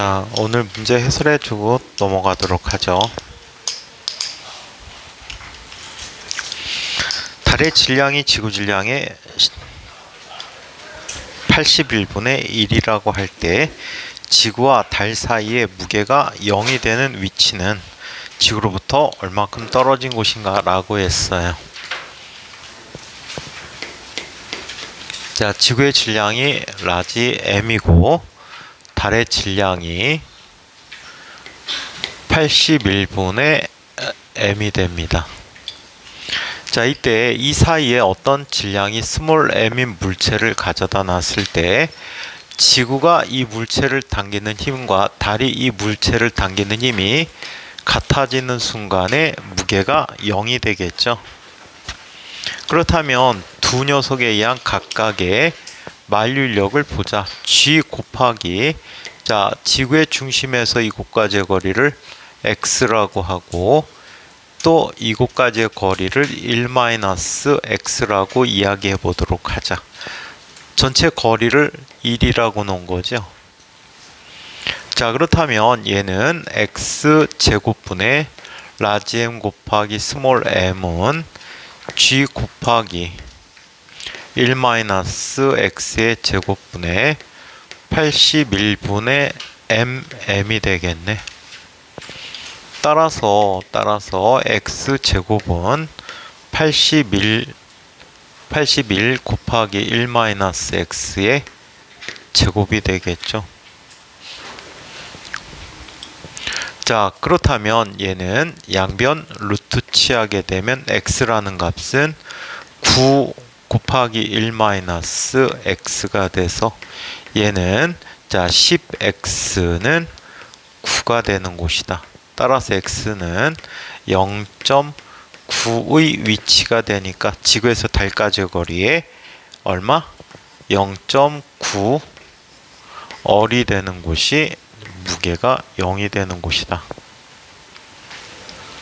자, 오늘 문제 해설해주고 넘어가도록 하죠. 달의 질량이 지구 질량의 81분의 1이라고 할 때 지구와 달 사이의 무게가 0이 되는 위치는 지구로부터 얼마큼 떨어진 곳인가 라고 했어요. 자, 지구의 질량이 라지 m이고 달의 질량이 81분의 m이 됩니다. 자, 이때 이 사이에 어떤 질량이 스몰 m인 물체를 가져다 놨을 때 지구가 이 물체를 당기는 힘과 달이 이 물체를 당기는 힘이 같아지는 순간에 무게가 0이 되겠죠. 그렇다면 두 녀석에 의한 각각의 만류력을 보자. G 곱하기 자, 지구의 중심에서 이곳까지의 거리를 x라고 하고 또 이곳까지의 거리를 1-x라고 이야기해 보도록 하자. 전체 거리를 1이라고 놓은 거죠. 자, 그렇다면 얘는 x제곱분의 라지 m 곱하기 스몰 m은 g 곱하기 1-x의 제곱분의 81분의 m이 되겠네. 따라서 x제곱은 81 곱하기 1-x의 제곱이 되겠죠. 자, 그렇다면 얘는 양변 루트 취하게 되면 x라는 값은 9 곱하기 1-x가 돼서 얘는 자 10x는 9가 되는 곳이다. 따라서 x는 0.9의 위치가 되니까 지구에서 달까지의 거리에 얼마? 0.9 얼이 되는 곳이 무게가 0이 되는 곳이다.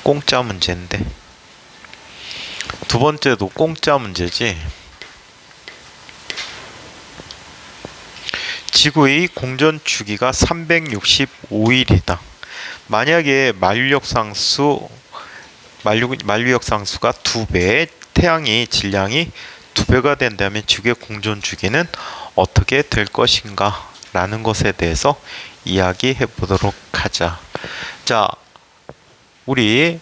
공짜 문제인데 두 번째도 공짜 문제지. 지구의 공전 주기가 365일이다. 만약에 만류력 상수가 2배, 태양의 질량이 2배가 된다면 지구의 공전 주기는 어떻게 될 것인가? 라는 것에 대해서 이야기해 보도록 하자. 자, 우리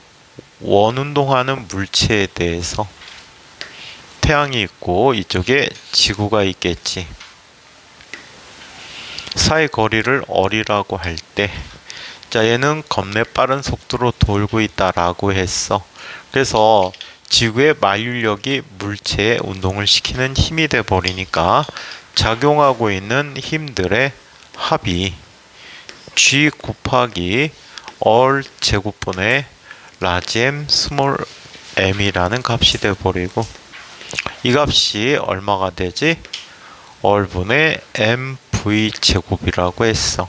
원운동하는 물체에 대해서 태양이 있고 이쪽에 지구가 있겠지. 사이 거리를 얼이라고 할 때 자, 얘는 겁내 빠른 속도로 돌고 있다라고 했어. 그래서 지구의 만류력이 물체에 운동을 시키는 힘이 돼 버리니까 작용하고 있는 힘들의 합이 G 곱하기 얼 제곱분의 라지 m 스몰 m이라는 값이 돼 버리고 이 값이 얼마가 되지? 얼분의 mv 제곱이라고 했어.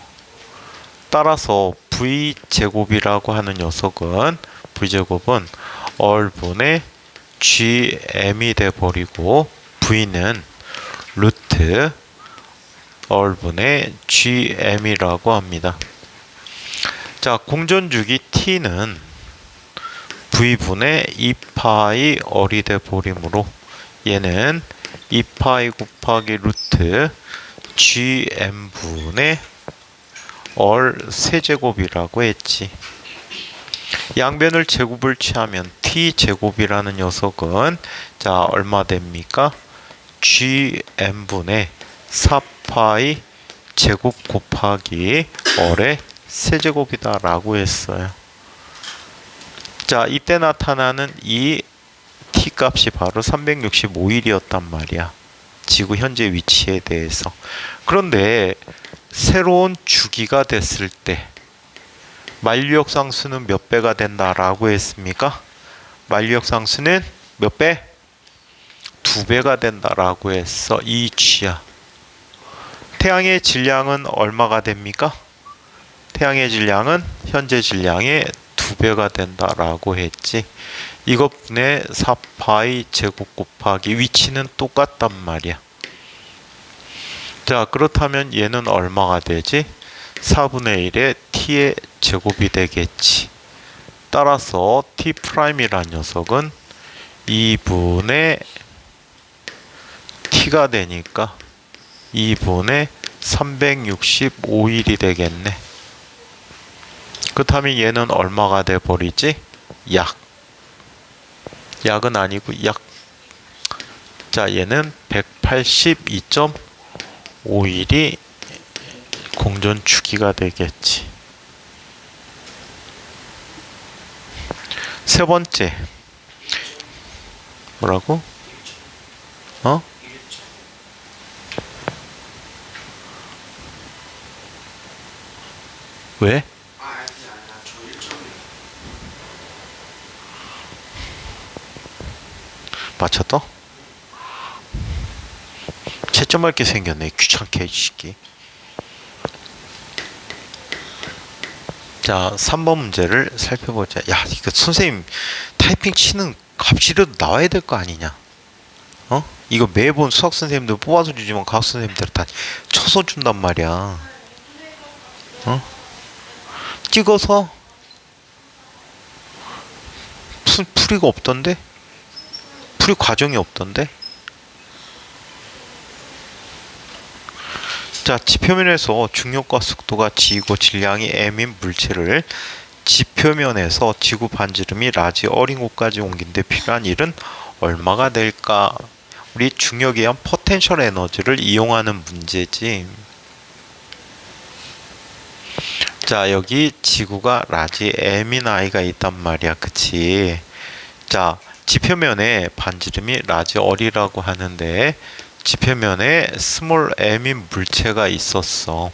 따라서 v제곱이라고 하는 녀석은 v제곱은 얼분의 gm이 돼 버리고 v는 루트 얼분의 gm이라고 합니다. 자, 공전주기 t는 v분의 2파이 얼이 돼 버리므로 얘는 2파이 곱하기 루트 gm분의 얼 세제곱이라고 했지. 양변을 제곱을 취하면 t제곱이라는 녀석은 자, 얼마 됩니까? gm분의 4파이 제곱 곱하기 얼의 세제곱이다 라고 했어요. 자, 이때 나타나는 이 t 값이 바로 365일이었단 말이야. 지구 현재 위치에 대해서. 그런데 새로운 주기가 됐을 때 만류력 상수는 몇 배가 된다라고 했습니까? 만류력 상수는 몇 배? 2배가 된다라고 했어. 이 G야. 태양의 질량은 얼마가 됩니까? 태양의 질량은 현재 질량의 2배가 된다라고 했지. 이것분의 4파이 제곱 곱하기 위치는 똑같단 말이야. 자, 그렇다면 얘는 얼마가 되지? 4분의 1의 t의 제곱이 되겠지. 따라서 t'이란 녀석은 2분의 t가 되니까 2분의 365일이 되겠네. 그렇다면 얘는 얼마가 돼버리지? 약은 아니고 약. 자, 얘는 182.5일이 공전 주기가 되겠지. 세 번째. 뭐라고? 어? 왜? 맞췄다? 채점할 게 생겼네. 귀찮게 이 새끼. 자, 3번 문제를 살펴보자. 야, 이거 선생님 타이핑 치는 값이라도 나와야 될 거 아니냐? 어? 이거 매번 수학 선생님들 뽑아서 주지만 과학 선생님들 다 쳐서 준단 말이야. 어? 찍어서 풀이가 없던데? 풀이 과정이 없던데? 자, 지표면에서 중력과 속도가 g이고 질량이 m인 물체를 지표면에서 지구 반지름이 라지 어린 곳까지 옮긴 데 필요한 일은 얼마가 될까? 우리 중력에 의한 포텐셜 에너지를 이용하는 문제지. 자, 여기 지구가 라지 m인 아이가 있단 말이야. 그치? 자, 지표면에 반지름이 라지 어리라고 하는데 지표면에 스몰 m인 물체가 있었어.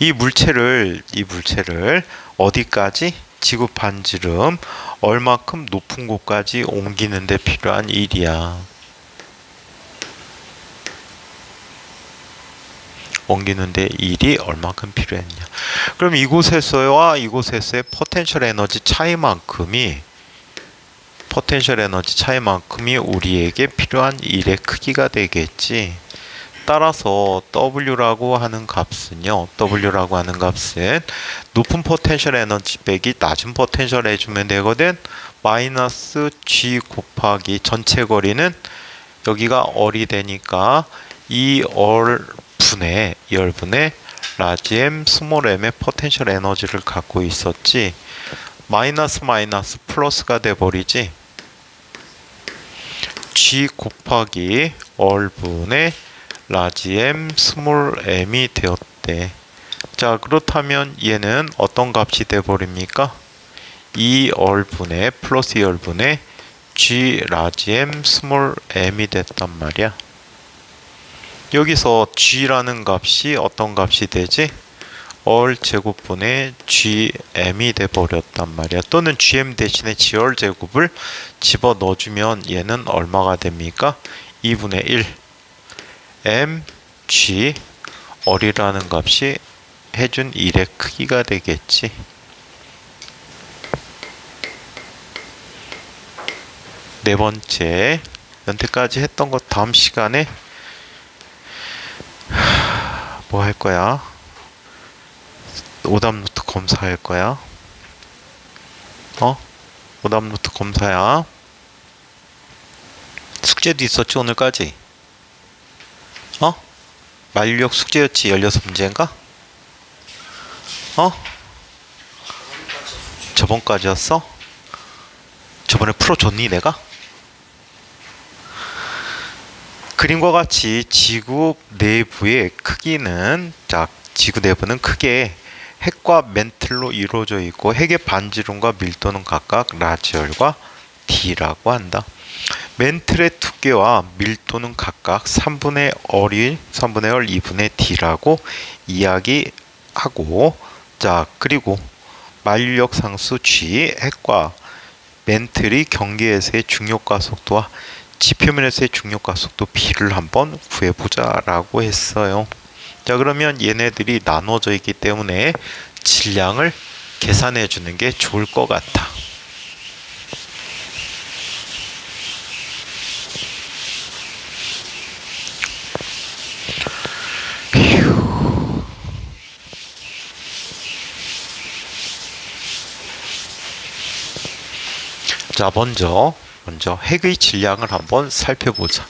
이 물체를 어디까지? 지구 반지름 얼마큼 높은 곳까지 옮기는 데 필요한 일이야. 옮기는데 일이 얼마큼 필요했냐. 그럼 이곳에서와 이곳에서의 포텐셜 에너지 차이만큼이 우리에게 필요한 일의 크기가 되겠지. 따라서 W라고 하는 값은 높은 포텐셜 에너지 빼기 낮은 포텐셜 해주면 되거든. 마이너스 G 곱하기 전체 거리는 여기가 얼이 되니까 2얼분의 라지 m 스몰 m의 포텐셜 에너지를 갖고 있었지. 마이너스 플러스가 돼버리지. G 곱하기 얼분의 라지 m 스몰 m이 되었대. 자, 그렇다면 얘는 어떤 값이 돼버립니까? 2얼분의 플러스 2얼분의 G 라지 m 스몰 m이 됐단 말이야. 여기서 G라는 값이 어떤 값이 되지? 얼 제곱분의 GM이 돼버렸단 말이야. 또는 GM 대신에 G얼 제곱을 집어 넣어주면 얘는 얼마가 됩니까? 2분의 1 mg 얼이라는 값이 해준 일의 크기가 되겠지. 네 번째, 연태까지 했던 것 다음 시간에 뭐 할 거야? 오답 노트 검사할 거야. 오답 노트 검사야. 숙제도 있었지 오늘까지? 만류역 숙제였지. 16문제인가? 저번까지였어? 저번에 풀어줬니 내가? 그림과 같이 지구 내부의 크기는, 자, 지구 내부는 크게 핵과 맨틀로 이루어져 있고 핵의 반지름과 밀도는 각각 라지얼과 D라고 한다. 맨틀의 두께와 밀도는 각각 3분의 얼 2분의 D라고 이야기하고, 자, 그리고 만류역 상수 G, 핵과 맨틀이 경계에서의 중력과 속도와 지표면에서의 중력과 속도 B를 한번 구해보자 라고 했어요. 자, 그러면 얘네들이 나눠져 있기 때문에 질량을 계산해 주는 게 좋을 것 같아. 자, 먼저 핵의 질량을 한번 살펴보자.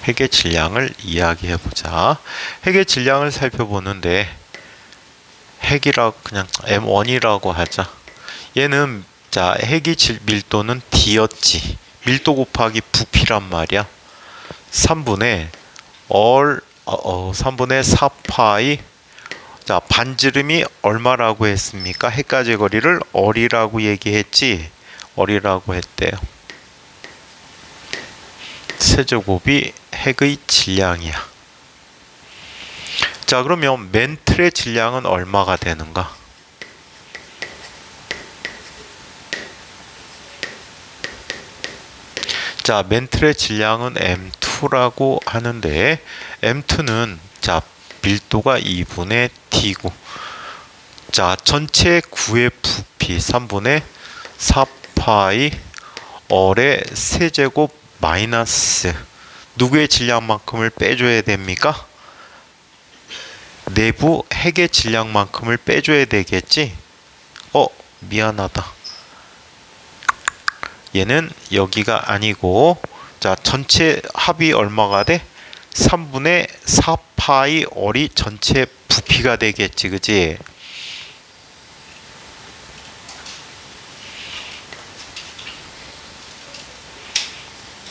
핵의 질량을 이야기해보자. 핵의 질량을 살펴보는데 핵이라고 그냥 M1이라고 하자. 얘는 자 핵의 밀도는 D였지. 밀도 곱하기 부피란 말이야. 3분의 4파이. 자, 반지름이 얼마라고 했습니까? 핵까지 거리를 얼이라고 얘기했지. 얼이라고 했대요. 세제곱이 핵의 질량이야. 자, 그러면 맨틀의 질량은 얼마가 되는가? 자, 맨틀의 질량은 M2라고 하는데 M2는 자 밀도가 2분의 T고, 자 전체 구의 부피 3분의 4파이 얼의 세제곱 마이너스 누구의 질량만큼을 빼줘야 됩니까? 내부 핵의 질량만큼을 빼줘야 되겠지? 미안하다. 얘는 여기가 아니고, 자 전체 합이 얼마가 돼? 3분의 4파이 얼이 전체 부피가 되겠지, 그지?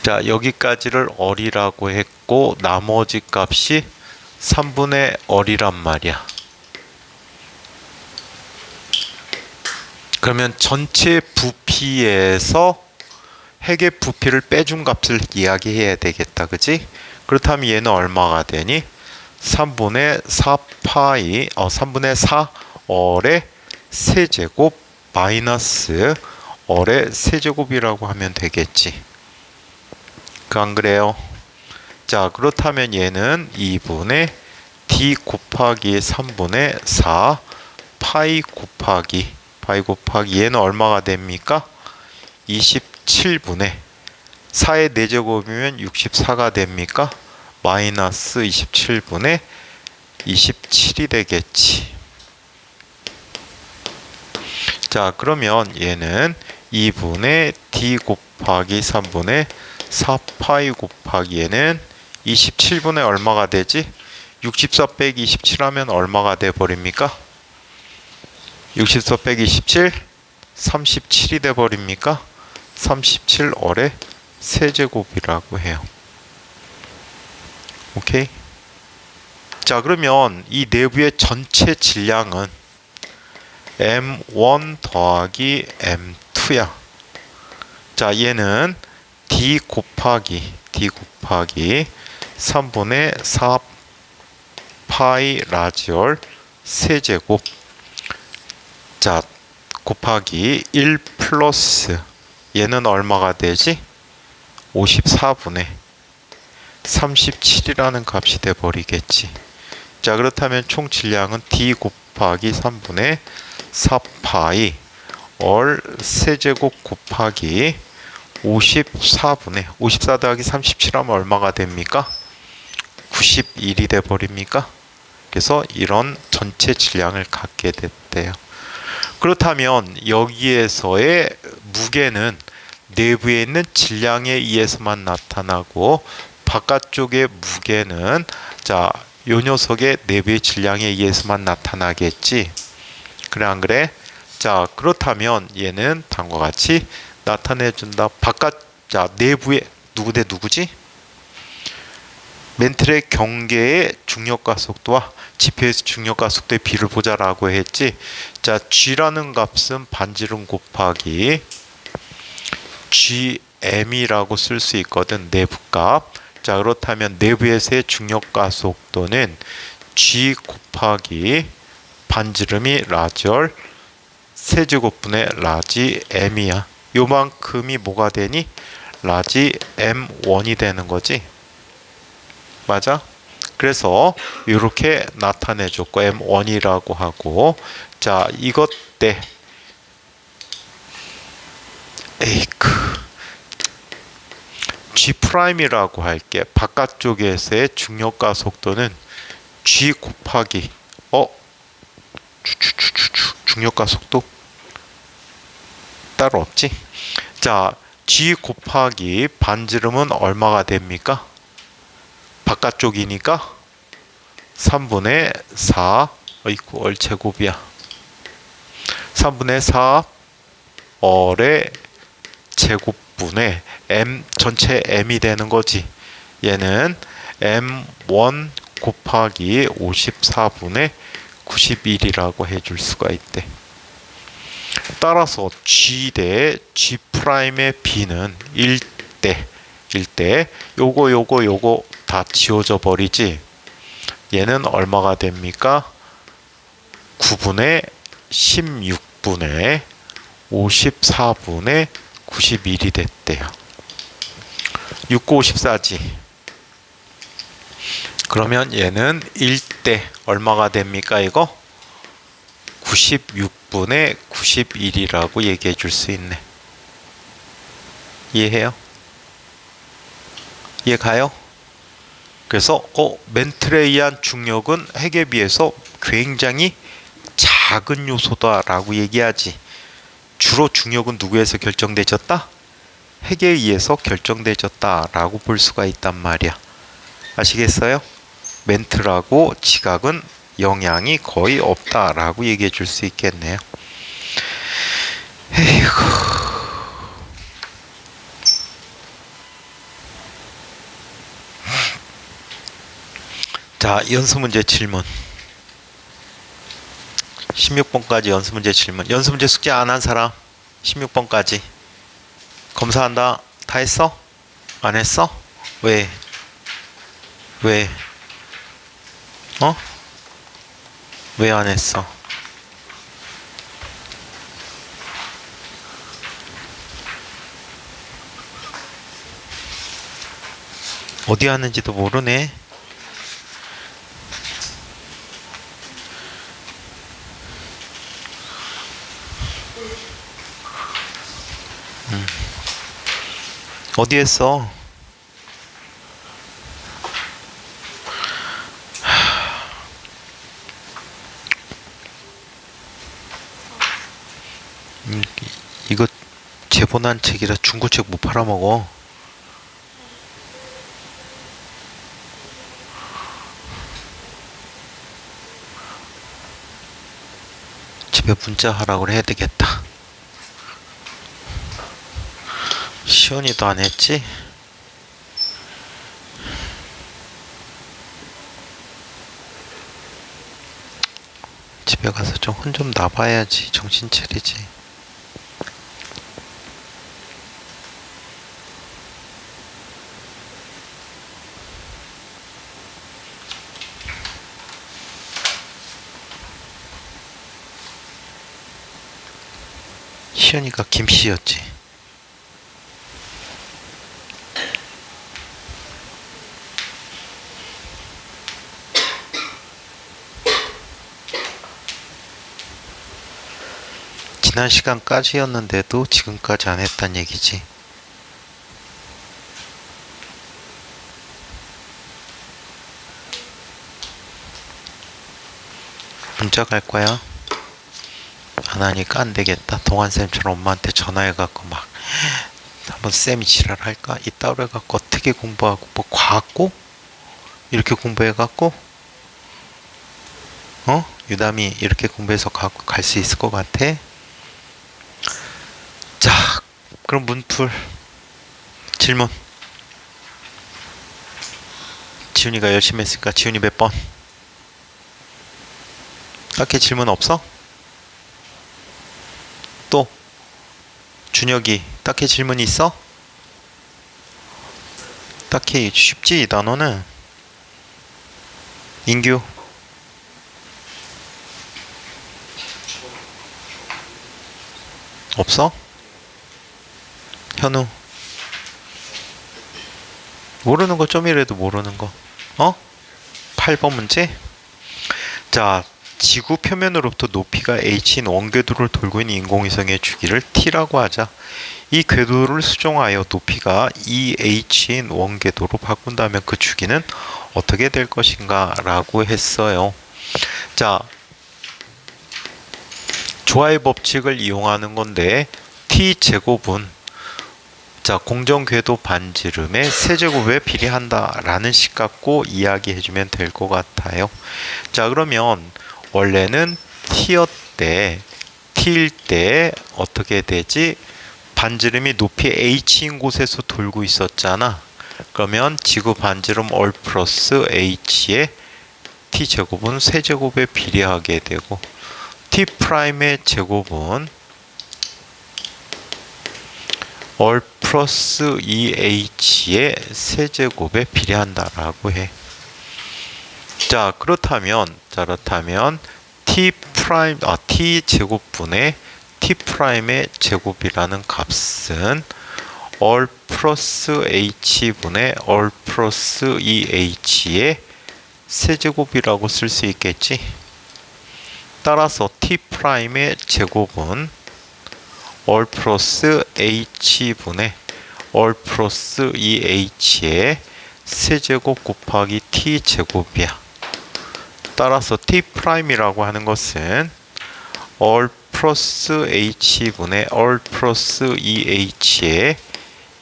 자, 여기까지를 얼이라고 했고 나머지 값이 3분의 얼이란 말이야. 그러면 전체 부피에서 핵의 부피를 빼준 값을 이야기해야 되겠다, 그지? 그렇다면 얘는 얼마가 되니? 3분의 4파이 3분의 4 얼의 세제곱 마이너스 얼의 세제곱이라고 하면 되겠지. 안 그래요? 자, 그렇다면 얘는 2분의 D 곱하기 3분의 4 파이 곱하기 얘는 얼마가 됩니까? 27분의 4의 4제곱이면 64가 됩니까? 마이너스 27분의 27이 되겠지. 자, 그러면 얘는 2분의 D 곱하기 3분의 4파이 곱하기 얘는 27분의 얼마가 되지? 64 빼기 27 하면 얼마가 돼 버립니까? 64 빼기 27 37이 돼 버립니까? 37 얼의 세제곱이라고 해요. 오케이? 자, 그러면 이 내부의 전체 질량은 M1 더하기 M2야. 자, 얘는 D 곱하기 3분의 4 파이 라지얼 세제곱, 자 곱하기 1 플러스 얘는 얼마가 되지? 54분의 37이라는 값이 돼 버리겠지. 자, 그렇다면 총 질량은 D 곱하기 3분의 4파이 얼 세제곱 곱하기 54분의 54 더하기 37 하면 얼마가 됩니까? 91이 돼 버립니까? 그래서 이런 전체 질량을 갖게 됐대요. 그렇다면 여기에서의 무게는 내부에 있는 질량에 의해서만 나타나고 바깥쪽의 무게는 자, 요 녀석의 내부의 질량에 의해서만 나타나겠지. 그래 안 그래? 자, 그렇다면 얘는 다음과 같이 나타내준다. 자, 내부에 누구 대 누구지? 맨틀의 경계의 중력과 속도와 지표에서 중력과 속도의 비를 보자라고 했지. 자, G라는 값은 반지름 곱하기 GM이라고 쓸 수 있거든, 내부값. 자, 그렇다면 내부에서의 중력과 속도는 G 곱하기 반지름이 라지얼 세제곱분의 라지 M이야. 요만큼이 뭐가 되니? 라지 M1이 되는 거지. 맞아? 그래서 이렇게 나타내줬고 M1이라고 하고, 자, 이것 때 G'이라고 할게. 바깥쪽에서의 중력과 속도는 g 곱하기 중력과 속도 따로 없지? 자, g 곱하기 반지름은 얼마가 됩니까? 바깥쪽이니까 3분의 4 어이구 얼제곱이야. 3분의 4 얼의 제곱분의 m 전체 m이 되는 거지. 얘는 m1 곱하기 54분의 91이라고 해줄 수가 있대. 따라서 g 대 g'의 b는 1대 요거 다 지워져 버리지. 얘는 얼마가 됩니까? 9분의 16분의 54분의 91이 됐대요. 6, 9, 54지. 그러면 얘는 1대 얼마가 됩니까? 이거 96분의 91이라고 얘기해 줄 수 있네. 이해해요? 이해 가요? 그래서 멘틀에 의한 중력은 핵에 비해서 굉장히 작은 요소다라고 얘기하지. 주로 중력은 누구에서 결정되졌다? 핵에 의해서 결정되졌다라고 볼 수가 있단 말이야. 아시겠어요? 멘틀하고 지각은 영향이 거의 없다라고 얘기해 줄 수 있겠네요. 에이구. 자, 연수문제 질문. 16번까지 연수문제 질문. 연수문제 숙제 안 한 사람 16번까지 검사한다. 다 했어? 안 했어? 왜? 왜? 왜 안 했어? 어디 하는지도 모르네. 어디 했어? 이거 제본한 책이라 중고책 못 팔아먹어. 집에 문자 하라고 해야 되겠다. 시원이도 안 했지? 집에 가서 좀 혼 좀 나봐야지. 정신 차리지. 시연이가 김씨였지. 지난 시간까지였는데도 지금까지 안 했단 얘기지. 문자 갈 거야. 안 하니까 안 되겠다. 동환쌤처럼 엄마한테 전화해갖고 막 한번 쌤이 지랄할까? 이따 그래갖고 어떻게 공부하고 뭐 과학고? 이렇게 공부해갖고 유담이 이렇게 공부해서 갈 수 있을 것 같아? 자, 그럼 문풀 질문. 지훈이가 열심히 했으니까 지훈이 몇 번? 딱히 질문 없어? 또 준혁이 딱히 질문 있어? 딱히 쉽지 이 단어는. 인규 없어? 현우 모르는 거 좀이라도 모르는 거. 8번 문제. 자, 지구 표면으로부터 높이가 h인 원궤도를 돌고 있는 인공위성의 주기를 t라고 하자. 이 궤도를 수정하여 높이가 2h인 원궤도로 바꾼다면 그 주기는 어떻게 될 것인가 라고 했어요. 자, 조화의 법칙을 이용하는 건데 t제곱은 자, 공정궤도 반지름의 세제곱에 비례한다라는 식 갖고 이야기해주면 될 것 같아요. 자, 그러면 원래는 t일 때 어떻게 되지? 반지름이 높이 h인 곳에서 돌고 있었잖아. 그러면 지구 반지름 얼 플러스 h의 t제곱은 세제곱에 비례하게 되고 t'의 제곱은 얼 플러스 2h의 세제곱에 비례한다라고 해. 자, 그렇다면 t 제곱분의 t'의 제곱이라는 값은 얼 플러스 h분의 얼 플러스 2h의 세제곱이라고 쓸 수 있겠지. 따라서 t'의 제곱은 얼 플러스 h분의 얼 플러스 2h의 세제곱 곱하기 t제곱이야. 따라서 t'이라고 하는 것은 얼 플러스 h분의 얼 플러스 2h의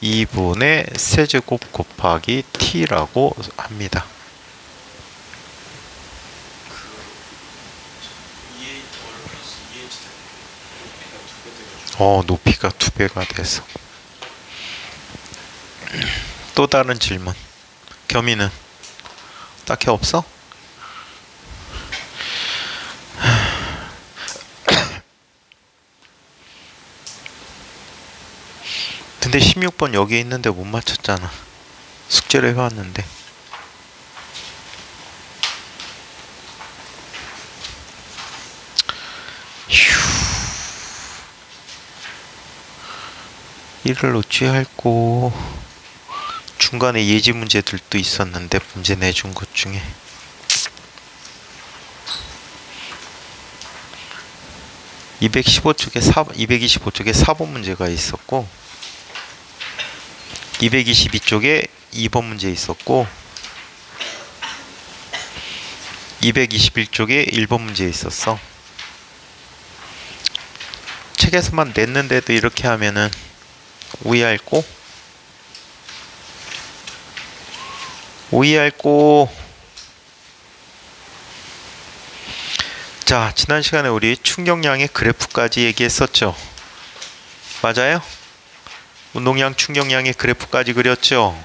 2분의 세제곱 곱하기 t라고 합니다. 높이가 2배가 돼서. 또 다른 질문. 겸이는 딱히 없어? 근데 16번 여기 있는데 못 맞췄잖아. 숙제를 해왔는데. 이를 어찌할꼬. 중간에 예지 문제들도 있었는데 문제 내준 것 중에 225쪽에 4번 문제가 있었고 222쪽에 2번 문제 있었고 221쪽에 1번 문제 있었어. 책에서만 냈는데도 이렇게 하면은 오이할꼬. 자, 지난 시간에 우리 충격량의 그래프까지 얘기했었죠. 맞아요? 운동량 충격량의 그래프까지 그렸죠.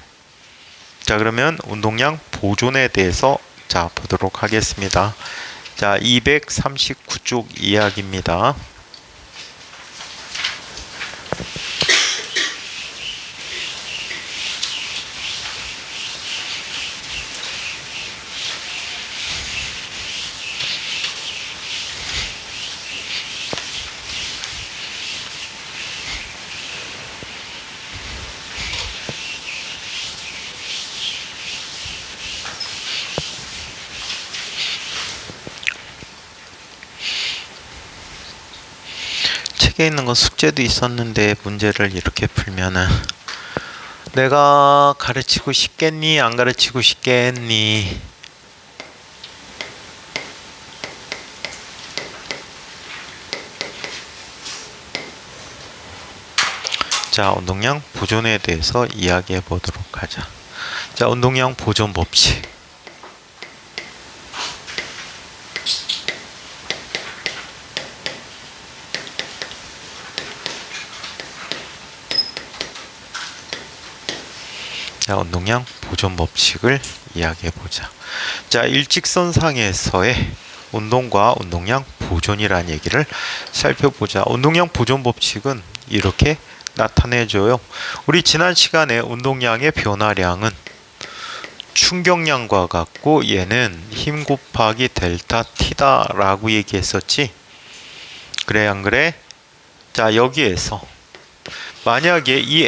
자, 그러면 운동량 보존에 대해서 자 보도록 하겠습니다. 자, 239쪽 이야기입니다. 책에 있는 건 숙제도 있었는데 문제를 이렇게 풀면은 내가 가르치고 싶겠니? 안 가르치고 싶겠니? 자, 운동량 보존에 대해서 이야기해 보도록 하자. 자, 운동량 보존 법칙. 자, 운동량 보존 법칙을 이야기해 보자. 자, 일직선상에서의 운동과 운동량 보존이라는 얘기를 살펴보자. 운동량 보존 법칙은 이렇게 나타내줘요. 우리 지난 시간에 운동량의 변화량은 충격량과 같고 얘는 힘 곱하기 델타 T다 라고 얘기했었지. 그래 안 그래? 자, 여기에서 만약에 이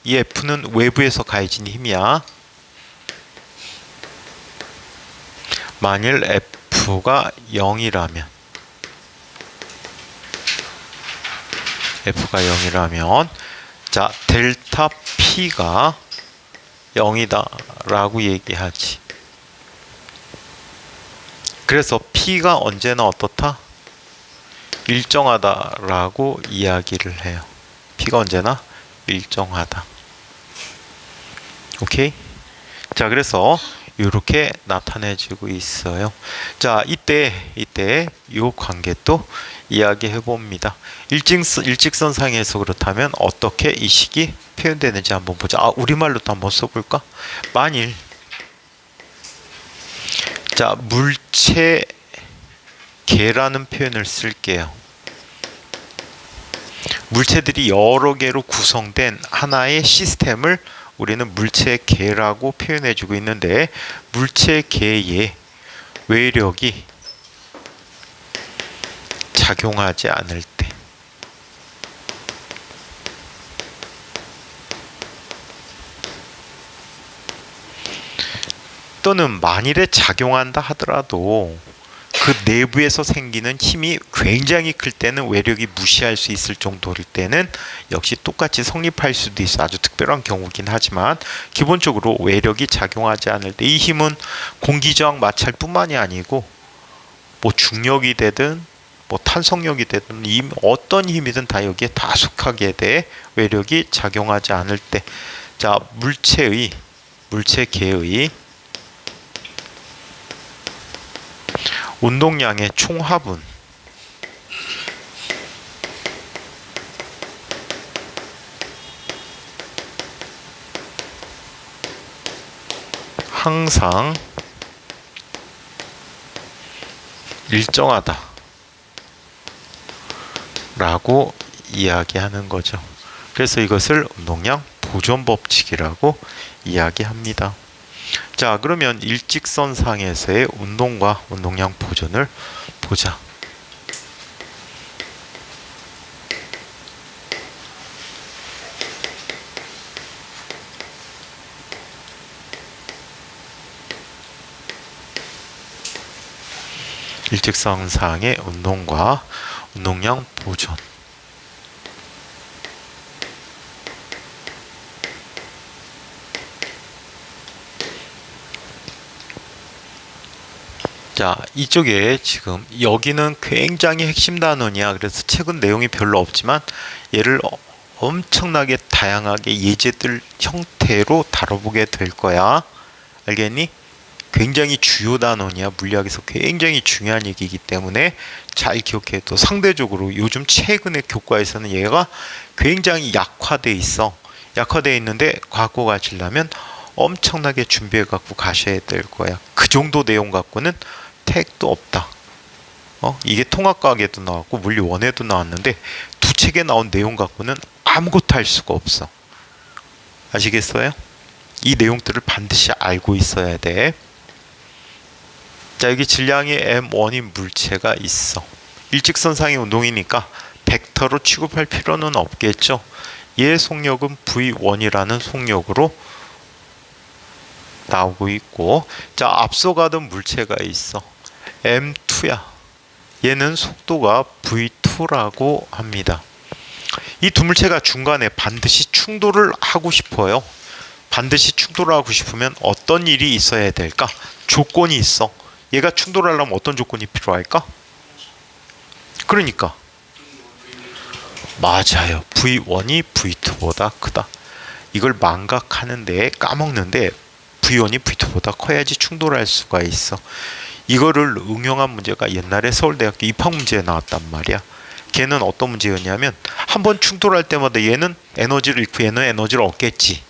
F는 외부에서 가해진 힘이야. 만일 F가 0이라면 F가 0이라면 자 델타 P가 0이다 라고 얘기하지. 그래서 P가 언제나 어떻다? 일정하다 라고 이야기를 해요. P가 언제나 일정하다. 오케이? 자 그래서 이렇게 나타내지고 있어요. 자 이때 이 관계 또 이야기해 봅니다. 일직선상에서 그렇다면 어떻게 이 식이 표현되는지 한번 보자. 우리말로 또 한번 써볼까? 만일 자 물체계라는 표현을 쓸게요. 물체들이 여러 개로 구성된 하나의 시스템을 우리는 물체계라고 표현해주고 있는데 물체계에 외력이 작용하지 않을 때 또는 만일에 작용한다 하더라도 그 내부에서 생기는 힘이 굉장히 클 때는 외력이 무시할 수 있을 정도일 때는 역시 똑같이 성립할 수도 있어. 아주 특별한 경우긴 하지만 기본적으로 외력이 작용하지 않을 때 이 힘은 공기저항 마찰뿐만이 아니고 뭐 중력이 되든 뭐 탄성력이 되든 어떤 힘이든 다 여기에 다 속하게 돼. 외력이 작용하지 않을 때 자 물체계의 운동량의 총합은 항상 일정하다 라고 이야기하는 거죠. 그래서 이것을 운동량 보존 법칙이라고 이야기합니다. 자 그러면 일직선상에서의 운동과 운동량 보존을 보자. 일직선상의 운동과 운동량 보존. 자 이쪽에 지금 여기는 굉장히 핵심 단원이야. 그래서 책은 내용이 별로 없지만 얘를 엄청나게 다양하게 예제들 형태로 다뤄보게 될 거야. 알겠니? 굉장히 주요 단원이야. 물리학에서 굉장히 중요한 얘기이기 때문에 잘 기억해. 또 상대적으로 요즘 최근의 교과에서는 얘가 굉장히 약화돼 있어. 약화돼 있는데 갖고 가시려면 엄청나게 준비해 갖고 가셔야 될 거야. 그 정도 내용 갖고는 택도 없다. 이게 통합과학에도 나왔고 물리원에도 나왔는데 두 책에 나온 내용 갖고는 아무것도 할 수가 없어. 아시겠어요? 이 내용들을 반드시 알고 있어야 돼. 자 여기 질량이 M1인 물체가 있어. 일직선상의 운동이니까 벡터로 취급할 필요는 없겠죠. 얘의 속력은 V1이라는 속력으로 나오고 있고 자 앞서가던 물체가 있어. M2야. 얘는 속도가 V2라고 합니다. 이 두 물체가 중간에 반드시 충돌을 하고 싶어요. 반드시 충돌을 하고 싶으면 어떤 일이 있어야 될까? 조건이 있어. 얘가 충돌하려면 어떤 조건이 필요할까? 그러니까 맞아요. V1이 V2보다 크다. 이걸 망각하는데 까먹는데 V1이 V2보다 커야지 충돌할 수가 있어. 이거를 응용한 문제가 옛날에 서울대학교 입학 문제에 나왔단 말이야. 걔는 어떤 문제였냐면 한번 충돌할 때마다 얘는 에너지를 잃고 얘는 에너지를 얻겠지.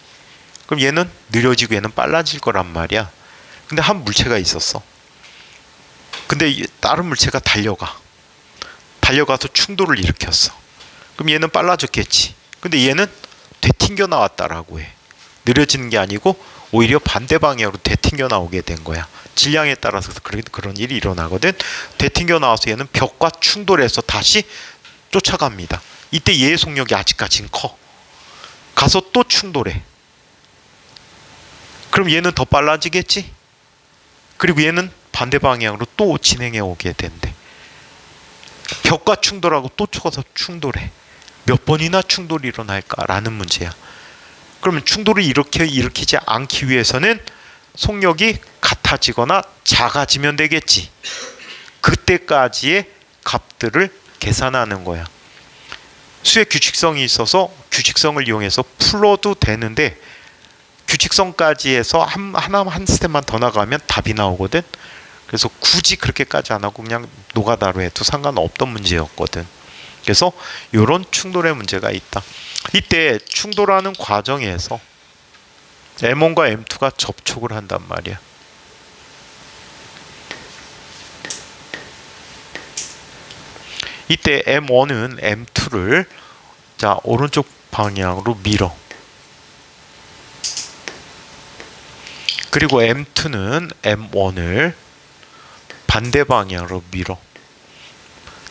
그럼 얘는 느려지고 얘는 빨라질 거란 말이야. 근데 한 물체가 있었어. 근데 다른 물체가 달려가서 충돌을 일으켰어. 그럼 얘는 빨라졌겠지. 근데 얘는 되튕겨 나왔다라고 해. 느려지는 게 아니고 오히려 반대 방향으로 되튕겨 나오게 된 거야. 질량에 따라서 그런 일이 일어나거든. 되튕겨 나와서 얘는 벽과 충돌해서 다시 쫓아갑니다. 이때 얘의 속력이 아직까진 커. 가서 또 충돌해. 그럼 얘는 더 빨라지겠지? 그리고 얘는 반대 방향으로 또 진행해 오게 된대. 벽과 충돌하고 또 쳐서 충돌해. 몇 번이나 충돌이 일어날까라는 문제야. 그러면 충돌을 일으키지 않기 위해서는 속력이 같아지거나 작아지면 되겠지. 그때까지의 값들을 계산하는 거야. 수의 규칙성이 있어서 규칙성을 이용해서 풀어도 되는데, 규칙성까지 해서 한 스텝만 더 나가면 답이 나오거든. 그래서 굳이 그렇게까지 안 하고 그냥 노가다로 해도 상관없던 문제였거든. 그래서 이런 충돌의 문제가 있다. 이때 충돌하는 과정에서 M1과 M2가 접촉을 한단 말이야. 이때 M1은 M2를 자 오른쪽 방향으로 밀어. 그리고 M2는 M1을 반대 방향으로 밀어.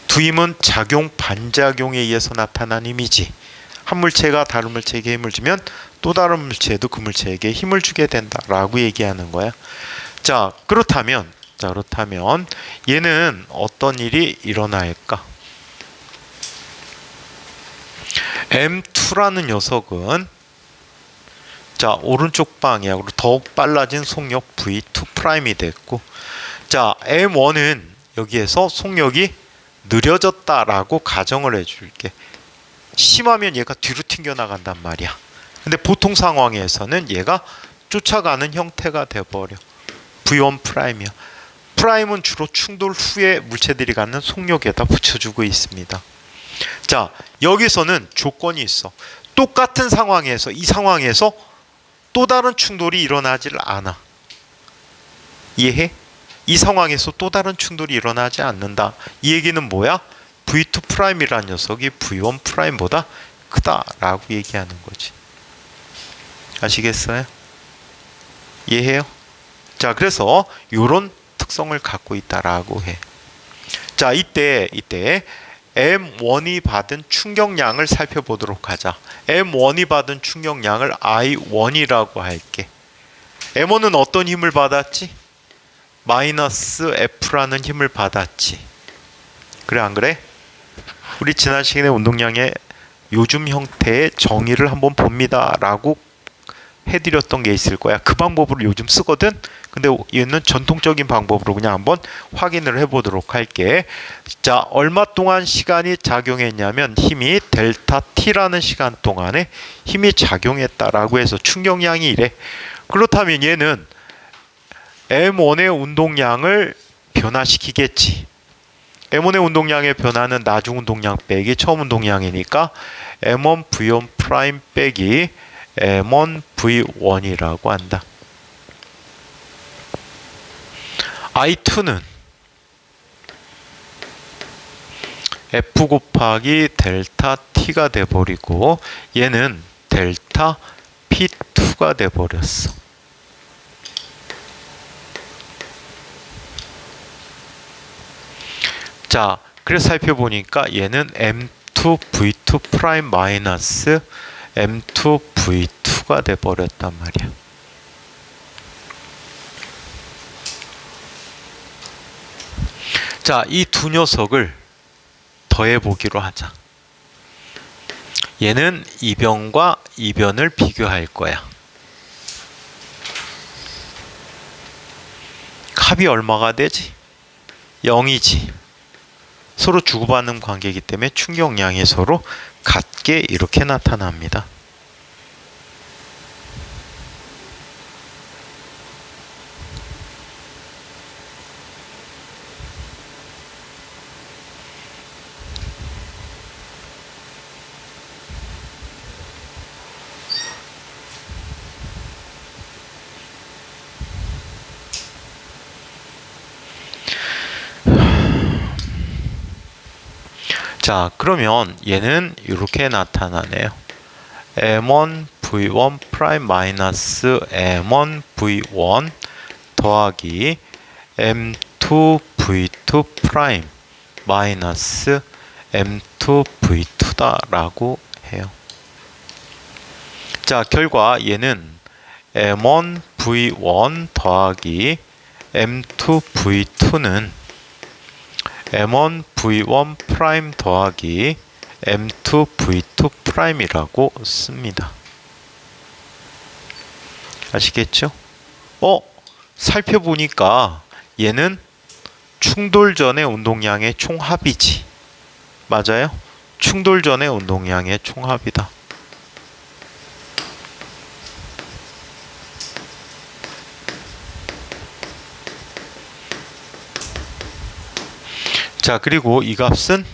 두 힘은 작용 반작용에 의해서 나타난 힘이지. 한 물체가 다른 물체에게 힘을 주면 또 다른 물체도 그 물체에게 힘을 주게 된다라고 얘기하는 거야. 자, 그렇다면 얘는 어떤 일이 일어날까? M2라는 녀석은 자, 오른쪽 방향으로 더욱 빨라진 속력 V2'이 됐고, 자, M1은 여기에서 속력이 느려졌다라고 가정을 해줄게. 심하면 얘가 뒤로 튕겨나간단 말이야. 근데 보통 상황에서는 얘가 쫓아가는 형태가 돼버려. V1'이야. 프라임은 주로 충돌 후에 물체들이 갖는 속력에다 붙여주고 있습니다. 자, 여기서는 조건이 있어. 똑같은 상황에서, 이 상황에서 또 다른 충돌이 일어나질 않아. 이해해? 이 상황에서 또 다른 충돌이 일어나지 않는다. 이 얘기는 뭐야? V2'이라는 녀석이 V1'보다 크다라고 얘기하는 거지. 아시겠어요? 이해해요? 자, 그래서 이런 특성을 갖고 있다라고 해. 자, 이때 M1이 받은 충격량을 살펴보도록 하자. M1이 받은 충격량을 I1이라고 할게. M1은 어떤 힘을 받았지? 마이너스 F라는 힘을 받았지. 그래, 안 그래? 우리 지난 시간에 운동량의 요즘 형태의 정의를 한번 봅니다 라고 해드렸던 게 있을 거야. 그 방법으로 요즘 쓰거든. 근데 얘는 전통적인 방법으로 그냥 한번 확인을 해보도록 할게. 자, 얼마 동안 시간이 작용했냐면 힘이 델타 T라는 시간 동안에 힘이 작용했다라고 해서 충격량이 이래. 그렇다면 얘는 M1의 운동량을 변화시키겠지. M1의 운동량의 변화는 나중 운동량 빼기 처음 운동량이니까 M1 V1' 빼기 M1 V1이라고 한다. I2는 F 곱하기 델타 T가 돼버리고 얘는 델타 P2가 돼버렸어. 자, 그래서 살펴보니까 얘는 M2 V2' 마이너스 M2 V2가 돼버렸단 말이야. 자, 이 두 녀석을 더해보기로 하자. 얘는 이변과 이변을 비교할 거야. 합이 얼마가 되지? 0이지. 서로 주고받는 관계이기 때문에 충격량이 서로 같게 이렇게 나타납니다. 자, 그러면 얘는 이렇게 나타나네요. M1 V1' 마이너스 M1 V1 더하기 M2 V2' 마이너스 M2 V2다 라고 해요. 자, 결과 얘는 M1 V1 더하기 M2V2는 M1V1 프라임 더하기 M2V2 프라임이라고 씁니다. 아시겠죠? 살펴보니까 얘는 충돌 전의 운동량의 총합이지. 맞아요? 충돌 전의 운동량의 총합이다. 자, 그리고 이 값은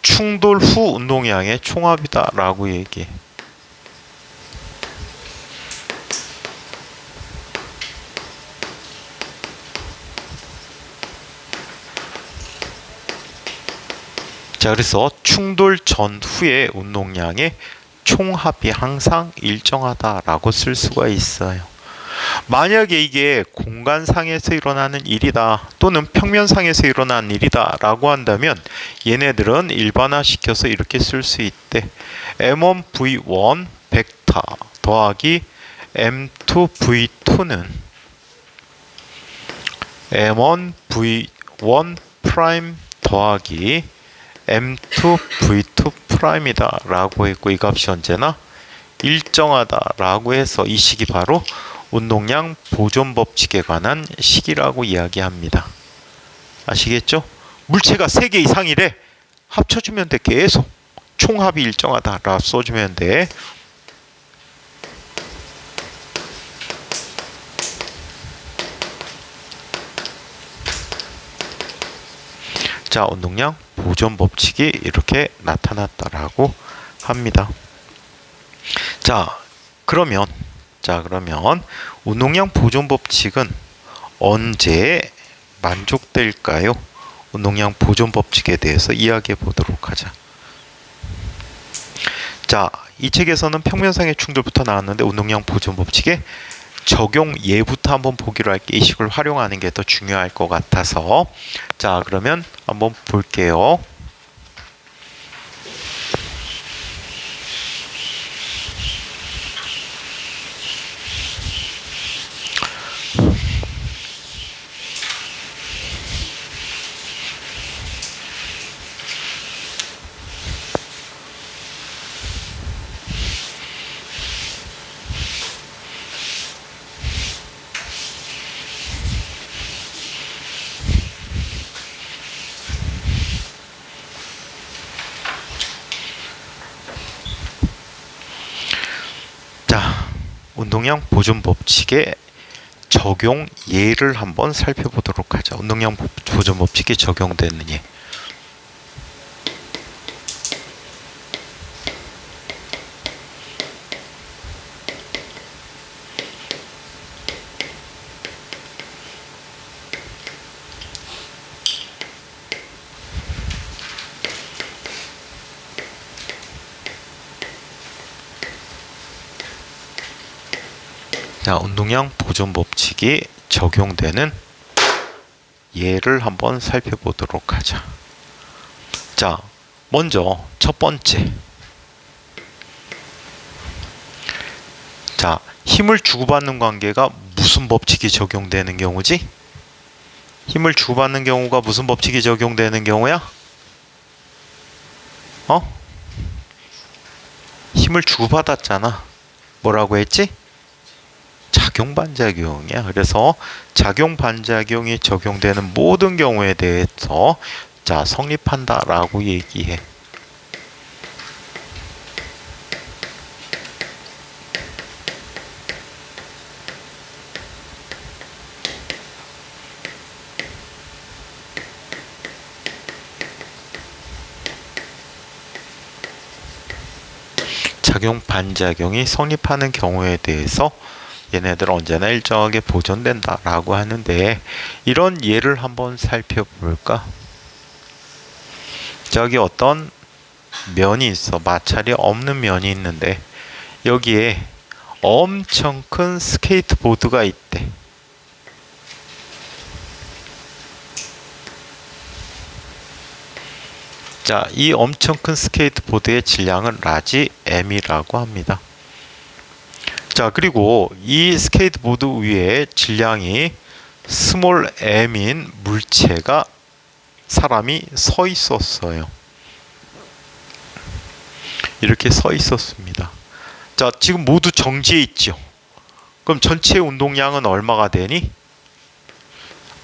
충돌 후 운동량의 총합이다 라고 얘기해. 자, 그래서 충돌 전후의 운동량의 총합이 항상 일정하다라고 쓸 수가 있어요. 만약에 이게 공간상에서 일어나는 일이다 또는 평면상에서 일어나는 일이다 라고 한다면 얘네들은 일반화시켜서 이렇게 쓸 수 있대. M1V1 벡터 더하기 M2V2는 M1V1 프라임 더하기 M2V2 프라임이다 라고 했고, 이 값이 언제나 일정하다 라고 해서 이 식이 바로 운동량 보존 법칙에 관한 식이라고 이야기합니다. 아시겠죠? 물체가 3개 이상이래. 합쳐주면 돼. 계속 총합이 일정하다 라고 써주면 돼. 자, 운동량 보존 법칙이 이렇게 나타났다라고 합니다. 자, 그러면 운동량 보존 법칙은 언제 만족될까요? 운동량 보존 법칙에 대해서 이야기해 보도록 하자. 자, 이 책에서는 평면상의 충돌부터 나왔는데 운동량 보존 법칙의 적용 예부터 한번 보기로 할게. 이 식을 활용하는 게 더 중요할 것 같아서. 자, 그러면 한번 볼게요. 운동량 보존 법칙의 적용 예를 한번 살펴보도록 하죠. 운동량 보존 법칙이 적용되는 예. 자, 운동량 보존 법칙이 적용되는 예를 한번 살펴보도록 하자. 자, 먼저 첫 번째. 자, 힘을 주고받는 관계가 무슨 법칙이 적용되는 경우지? 힘을 주고받는 경우가 무슨 법칙이 적용되는 경우야? 힘을 주고받았잖아. 뭐라고 했지? 작용반작용이야. 그래서 작용반작용이 적용되는 모든 경우에 대해서 자, 성립한다 라고 얘기해. 작용반작용이 성립하는 경우에 대해서 얘네들은 언제나 일정하게 보존된다 라고 하는데, 이런 예를 한번 살펴볼까? 저기 어떤 면이 있어. 마찰이 없는 면이 있는데 여기에 엄청 큰 스케이트보드가 있대. 자, 이 엄청 큰 스케이트보드의 질량은 라지 M이라고 합니다. 자, 그리고 이 스케이트보드 위에 질량이 스몰 m인 물체가 사람이 서 있었어요. 이렇게 서 있었습니다. 자, 지금 모두 정지해 있죠. 그럼 전체 운동량은 얼마가 되니?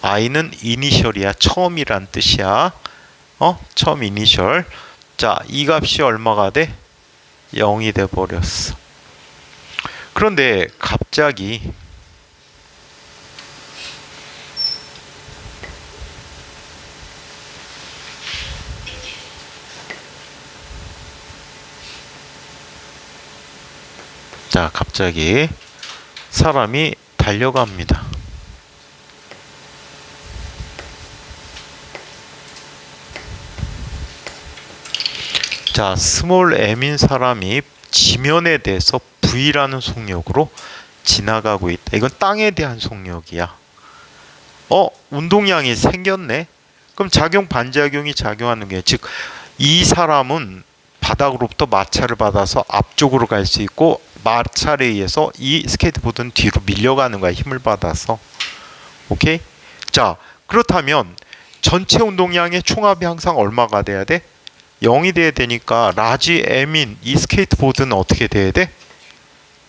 I는 이니셜이야. 처음이란 뜻이야. 처음 이니셜. 자, 이 값이 얼마가 돼? 0이 돼 버렸어. 그런데 갑자기 사람이 달려갑니다. 자, 스몰 m인 사람이 지면에 대해서 V라는 속력으로 지나가고 있다. 이건 땅에 대한 속력이야. 운동량이 생겼네. 그럼 작용 반작용이 작용하는 게, 즉 이 사람은 바닥으로부터 마찰을 받아서 앞쪽으로 갈 수 있고, 마찰에 의해서 이 스케이트보드는 뒤로 밀려가는 거야. 힘을 받아서. 오케이? 자, 그렇다면 전체 운동량의 총합이 항상 얼마가 돼야 돼? 0이 돼야 되니까 라지 m인 이 스케이트보드는 어떻게 돼야 돼?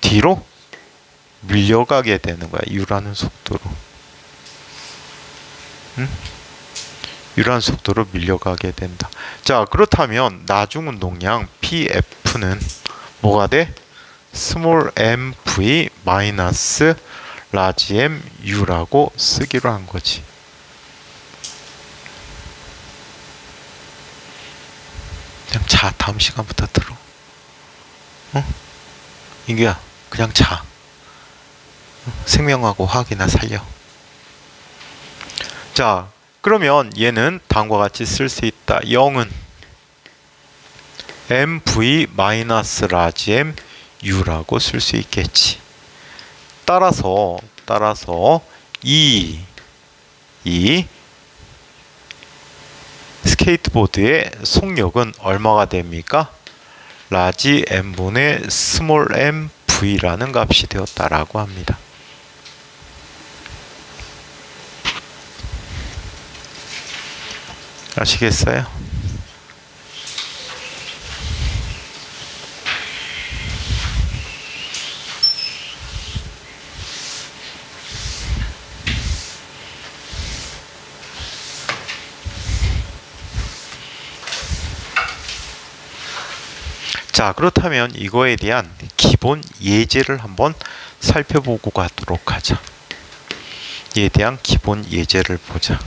뒤로 밀려가게 되는 거야. U라는 속도로. 응? U라는 속도로 밀려가게 된다. 자, 그렇다면 나중 운동량 PF는 뭐가 돼? 스몰 mv 마이너스 라지 m u라고 쓰기로 한 거지. 그냥 자. 다음 시간부터 들어. 인규야, 그냥 자. 생명하고 화학이나 살려. 자, 그러면 얘는 다음과 같이 쓸 수 있다. 0은 mv 마이너스 라지 m u라고 쓸 수 있겠지. 따라서 이 스케이트보드의 속력은 얼마가 됩니까? 라지 m분의 스몰 mv라는 값이 되었다라고 합니다. 아시겠어요? 자, 그렇다면 이거에 대한 기본 예제를 한번 살펴보고 가도록 하자. 이에 대한 기본 예제를 보자.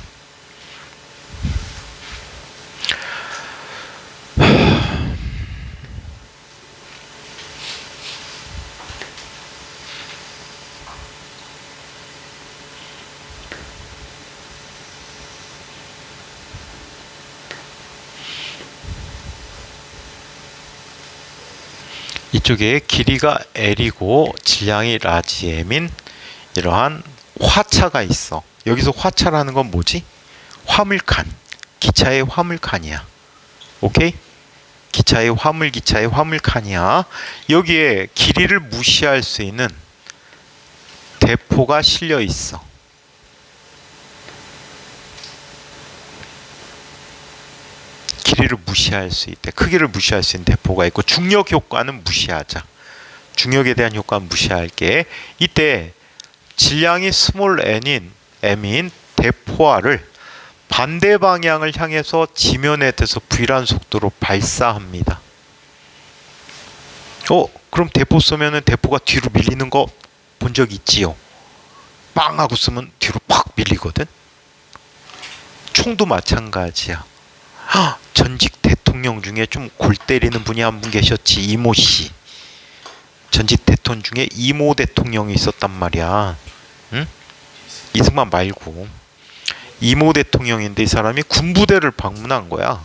이쪽에 길이가 L이고 질량이 라지 M인 이러한 화차가 있어. 여기서 화차라는 건 뭐지? 화물칸. 기차의 화물칸이야. 오케이? 기차의 화물칸이야. 여기에 길이를 무시할 수 있는 대포가 실려 있어. 길이를 무시할 수 있대. 크기를 무시할 수 있는 대포가 있고, 중력 효과는 무시하자. 중력에 대한 효과는 무시할게. 이때 질량이 스몰 m인 대포알을 반대 방향을 향해서 지면에 대해서 V라는 속도로 발사합니다. 그럼 대포 쏘면은 대포가 뒤로 밀리는 거 본 적 있지요? 빵 하고 쏘면 뒤로 팍 밀리거든. 총도 마찬가지야. 전직 대통령 중에 좀 골 때리는 분이 한 분 계셨지. 이모 씨. 전직 대통령 중에 이모 대통령이 있었단 말이야. 응? 이승만 말고. 이모 대통령인데 이 사람이 군부대를 방문한 거야.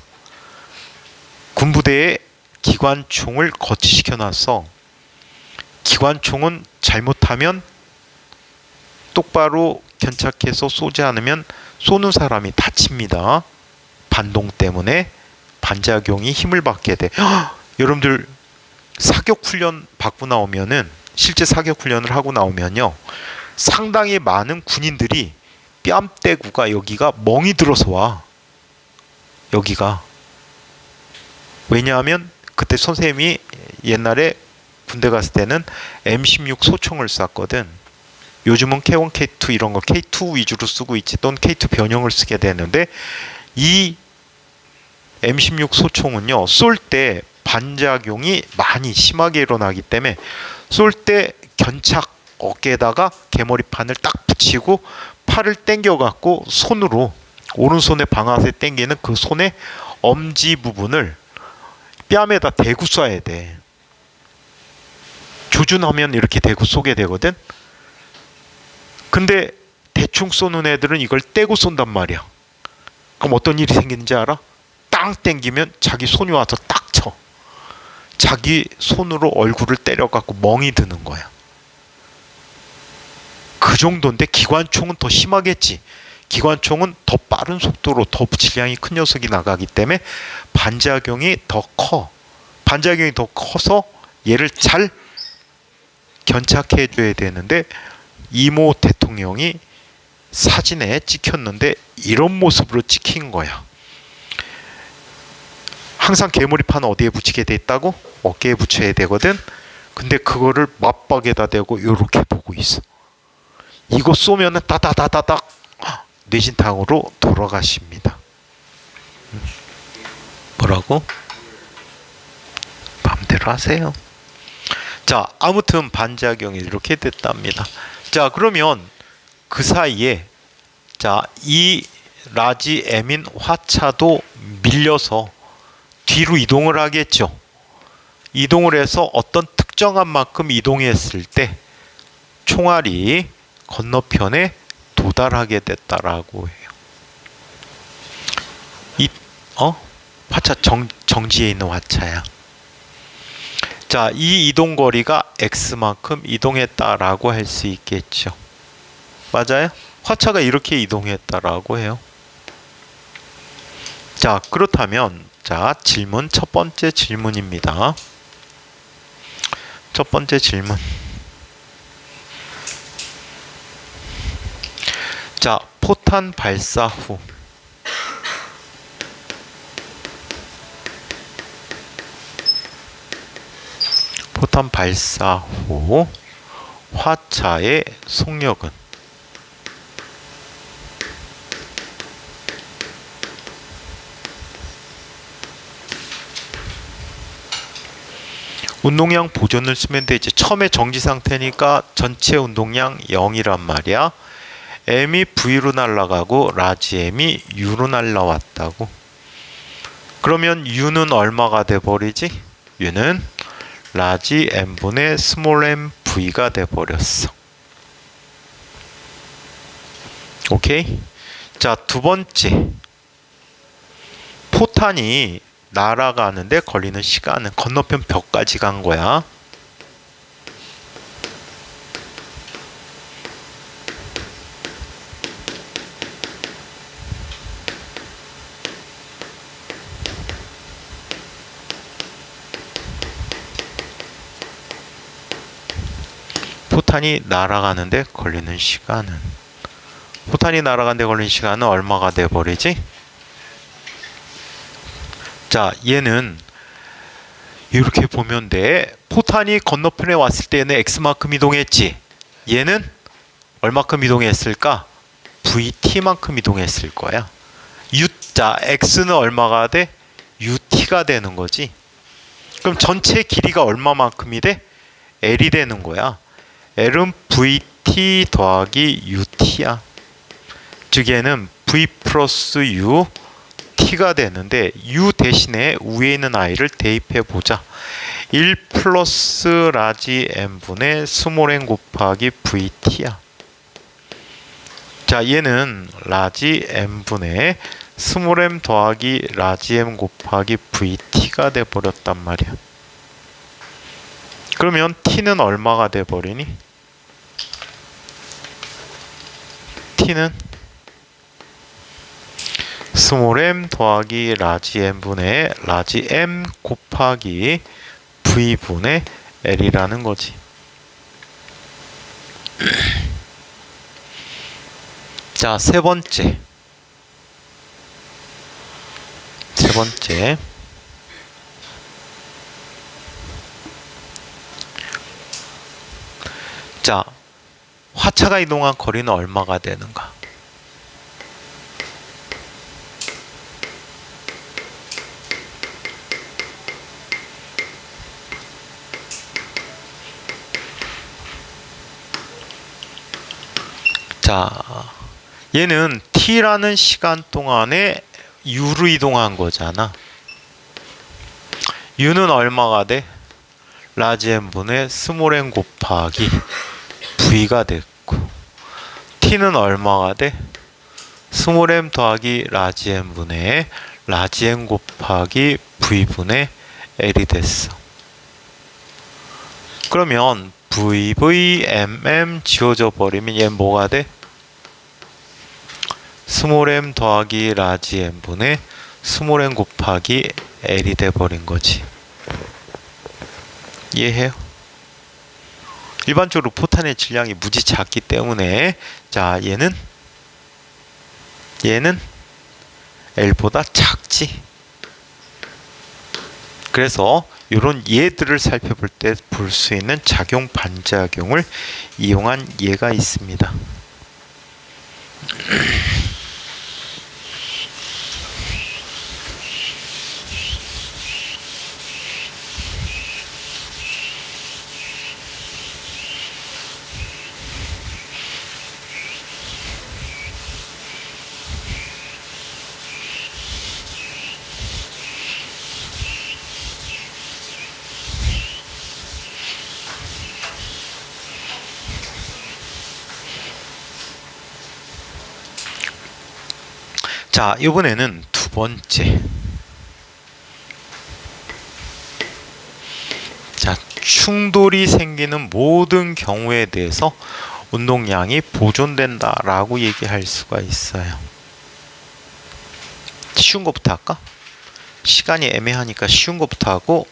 군부대에 기관총을 거치시켜놨어. 기관총은 잘못하면 똑바로 견착해서 쏘지 않으면 쏘는 사람이 다칩니다. 반동 때문에 반작용이 힘을 받게 돼. 여러분들 사격 훈련 받고 나오면은, 실제 사격 훈련을 하고 나오면요, 상당히 많은 군인들이 뺨대구가 여기가 멍이 들어서 와. 여기가. 왜냐하면 그때 선생님이 옛날에 군대 갔을 때는 M16 소총을 쐈거든. 요즘은 K1, K2 이런 거 K2 위주로 쓰고 있지, 또는 K2 변형을 쓰게 되는데, 이 M16 소총은요, 쏠 때 반작용이 많이 심하게 일어나기 때문에 쏠 때 견착 어깨에다가 개머리판을 딱 붙이고 팔을 당겨갖고 손으로, 오른손에 방아쇠 당기는 그 손의 엄지 부분을 뺨에다 대고 쏴야 돼. 조준하면 이렇게 대고 쏘게 되거든. 근데 대충 쏘는 애들은 이걸 떼고 쏜단 말이야. 그럼 어떤 일이 생기는지 알아? 땅 땡기면 자기 손이 와서 딱 쳐. 자기 손으로 얼굴을 때려갖고 멍이 드는 거야. 그 정도인데 기관총은 더 심하겠지. 기관총은 더 빠른 속도로 더 질량이 큰 녀석이 나가기 때문에 반작용이 더 커. 반작용이 더 커서 얘를 잘 견착해 줘야 되는데, 이모 대통령이 사진에 찍혔는데 이런 모습으로 찍힌 거야. 항상 개머리판은 어디에 붙이게 돼 있다고? 어깨에 붙여야 되거든. 근데 그거를 맞박에다 대고 이렇게 보고 있어. 이거 쏘면은 따다다다닥 뇌진탕으로 돌아가십니다. 뭐라고? 마음대로 하세요. 자, 아무튼 반작용이 이렇게 됐답니다. 자, 그러면 그 사이에, 자, 이 라지 M인 화차도 밀려서 뒤로 이동을 하겠죠. 이동을 해서 어떤 특정한 만큼 이동했을 때 총알이 건너편에 도달하게 됐다라고 해요. 화차 정지에 있는 화차야. 자, 이 이동거리가 X만큼 이동했다라고 할 수 있겠죠. 맞아요? 화차가 이렇게 이동했다라고 해요. 자, 그렇다면, 자, 질문, 첫 번째 질문입니다. 첫 번째 질문. 자, 포탄 발사 후 화차의 속력은 운동량 보존을 쓰면 되지. 처음에 정지 상태니까 전체 운동량 0이란 말이야. M이 V로 날아가고 라지 M이 U로 날아왔다고. 그러면 U는 얼마가 돼버리지? U는 라지 M분의 스몰 m V가 돼버렸어. 오케이? 자, 두 번째. 포탄이 날아가는데 걸리는 시간은 건너편 벽까지 간 거야. 포탄이 날아가는데 걸리는 시간은 얼마가 돼버리지? 자, 얘는 이렇게 보면 돼. 포탄이 건너편에 왔을 때는 X만큼 이동했지. 얘는 얼마큼 이동했을까? VT만큼 이동했을 거야. 자, X는 얼마가 돼? UT가 되는 거지. 그럼 전체 길이가 얼마만큼이 돼? L이 되는 거야. L은 VT 더하기 UT야. 즉 얘는 V 플러스 U T가 되는데, U 대신에 위에 있는 I를 대입해 보자. 1 플러스 라지 M분의 스몰 m 곱하기 VT야. 자, 얘는 라지 M분의 스몰 m 더하기 라지 M 곱하기 VT가 돼버렸단 말이야. 그러면 T는 얼마가 돼버리니? T는 스몰 m 더하기 라지 M분의 라지 M 곱하기 V분의 L이라는 거지. 자, 세 번째. 자, 화차가 이동한 거리는 얼마가 되는가? 자, 얘는 t라는 시간 동안에 u로 이동한 거잖아. u는 얼마가 돼? 라지 n분의 스몰 n 곱하기 v가 됐고, t는 얼마가 돼? 스몰 m 더하기 라지 n분의 라지 n 곱하기 v분의 l이 됐어. 그러면 vm 지워져 버리면 얘는 뭐가 돼? 스몰 m 더하기 라지 n분의 스몰 n 곱하기 l이 돼버린 거지. 이해해요? 일반적으로 포탄의 질량이 무지 작기 때문에, 자, 얘는 L보다 작지. 그래서 이런 예들을 살펴볼 때 볼 수 있는 작용 반작용을 이용한 예가 있습니다. 자, 이번에는 두 번째. 자, 충돌이 생기는 모든 경우에 대해서 운동량이 보존된다라고 얘기할 수가 있어요. 쉬운 것부터 할까? 시간이 애매하니까 쉬운 것부터 하고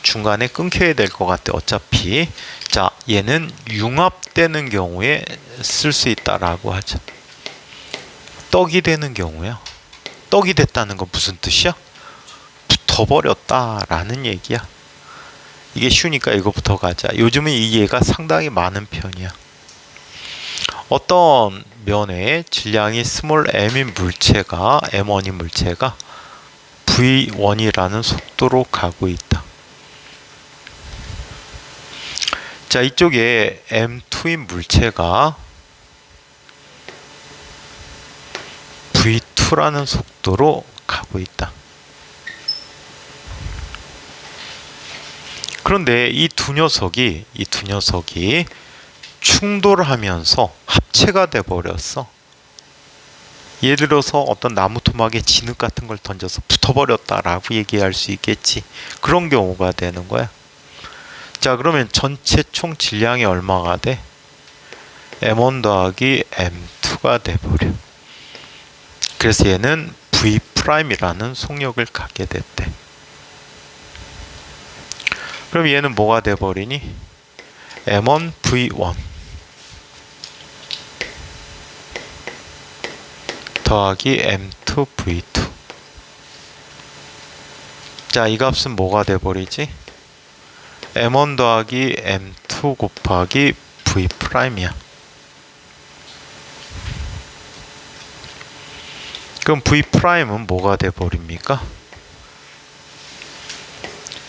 중간에 끊겨야 될 것 같아. 어차피. 자, 얘는 융합되는 경우에 쓸 수 있다라고 하죠. 떡이 되는 경우야. 떡이 됐다는 건 무슨 뜻이야? 붙어버렸다라는 얘기야. 이게 쉬우니까 이거부터 가자. 요즘은 이 예가 상당히 많은 편이야. 어떤 면에 질량이 스몰 m인 물체가, m1인 물체가 v1이라는 속도로 가고 있다. 자, 이쪽에 m2인 물체가 v2라는 속도로 가고 있다. 그런데 이 두 녀석이 충돌하면서 합체가 돼 버렸어. 예를 들어서 어떤 나무 토막에 진흙 같은 걸 던져서 붙어버렸다라고 얘기할 수 있겠지. 그런 경우가 되는 거야. 자, 그러면 전체 총 질량이 얼마가 돼? m1 더하기 m2가 돼버려. 그래서 얘는 V'이라는 속력을 갖게 됐대. 그럼 얘는 뭐가 돼버리니? M1 V1 더하기 M2 V2. 자, 이 값은 뭐가 돼버리지? M1 더하기 M2 곱하기 V'이야. 그럼 V'은 뭐가 돼버립니까?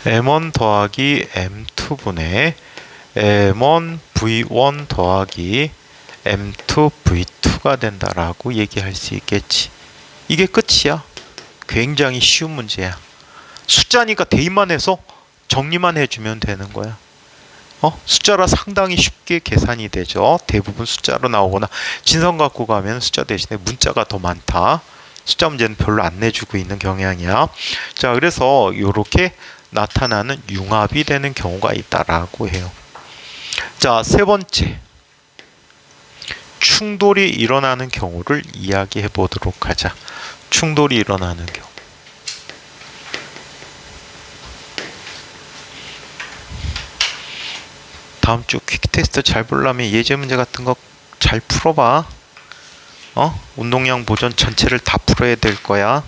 M1 더하기 M2분의 M1 V1 더하기 M2 V2가 된다라고 얘기할 수 있겠지. 이게 끝이야. 굉장히 쉬운 문제야. 숫자니까 대입만 해서 정리만 해주면 되는 거야. 숫자라 상당히 쉽게 계산이 되죠. 대부분 숫자로 나오거나 진성 갖고 가면 숫자 대신에 문자가 더 많다. 숫자 문제는 별로 안 내주고 있는 경향이야. 자, 그래서 이렇게 나타나는 융합이 되는 경우가 있다라고 해요. 자, 세 번째. 충돌이 일어나는 경우를 이야기해 보도록 하자. 충돌이 일어나는 경우. 다음 주 퀵 테스트 잘 보려면 예제 문제 같은 거 잘 풀어봐. 운동량 보전 전체를 다 풀어야 될 거야.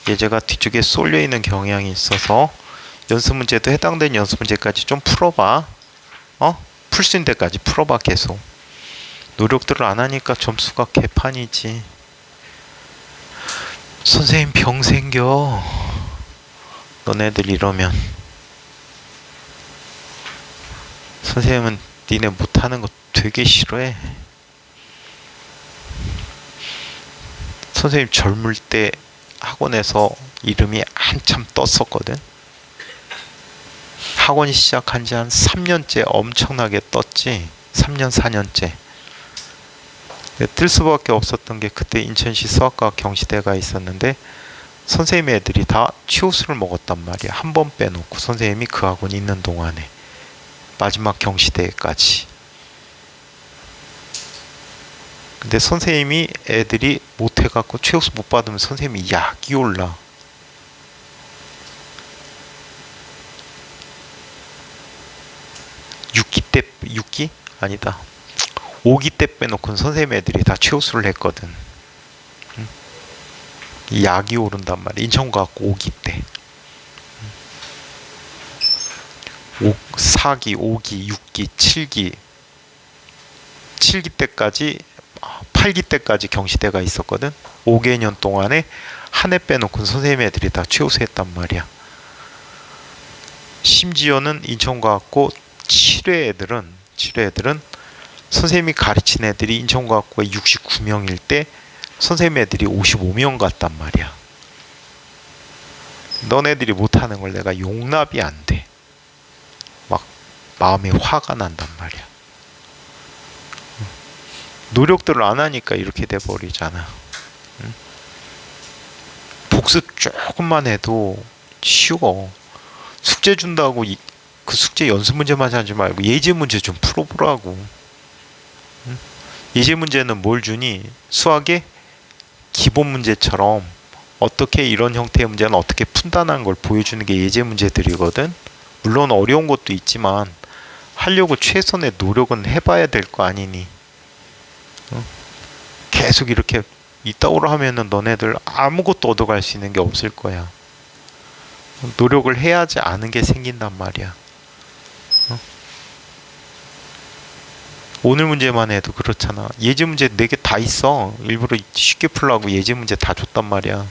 예제가 뒤쪽에 쏠려 있는 경향이 있어서 연습 문제도 해당되는 연습 문제까지 좀 풀어봐. 풀 수 있는 데까지 풀어봐. 계속 노력들을 안 하니까 점수가 개판이지. 선생님 병 생겨. 너네들 이러면 선생님은 니네 못하는 거 되게 싫어해. 선생님 젊을 때 학원에서 이름이 한참 떴었거든. 학원 시작한 지 한 3년째 엄청나게 떴지. 3년 4년째. 뜰 수밖에 없었던 게 그때 인천시 수학과학 경시대가 있었는데 선생님 애들이 다 치호수를 먹었단 말이야. 한 번 빼놓고 선생님이 그 학원 있는 동안에 마지막 경시대까지. 근데 선생님이 애들이 못해갖고 최우수 못 받으면 선생님이 약이 올라. 육기 아니다. 5기 때 빼놓고는 선생님 애들이 다 최우수를 했거든. 약이 오른단 말이야. 인천과학고 5기 때. 4기, 5기, 6기, 7기 7기 때까지 8기 때까지 경시대가 있었거든. 5개년 동안에 한 해 빼놓고는 선생님 애들이 다 최우수 했단 말이야. 심지어는 인천과학고 7회 애들은 선생님이 가르친 애들이 인천과학고에 69명일 때 선생님 애들이 55명 같단 말이야. 너네들이 못하는 걸 내가 용납이 안 돼. 막 마음이 화가 난단 말이야. 노력들을 안 하니까 이렇게 돼버리잖아. 복습 조금만 해도 쉬워. 숙제 준다고 그 숙제 연습 문제만 하지 말고 예제 문제 좀 풀어보라고. 예제 문제는 뭘 주니? 수학의 기본 문제처럼 어떻게 이런 형태의 문제는 어떻게 푼다는 걸 보여주는 게 예제 문제들이거든. 물론 어려운 것도 있지만 하려고 최선의 노력은 해봐야 될 거 아니니. 계속 이렇게 이따오로 하면은 너네들 아무것도 얻어갈 수 있는 게 없을 거야. 노력을 해야지 아는 게 생긴단 말이야. 오늘 문제만 해도 그렇잖아. 예제 문제 4개 다 있어. 일부러 쉽게 풀라고 예제 문제 다 줬단 말이야.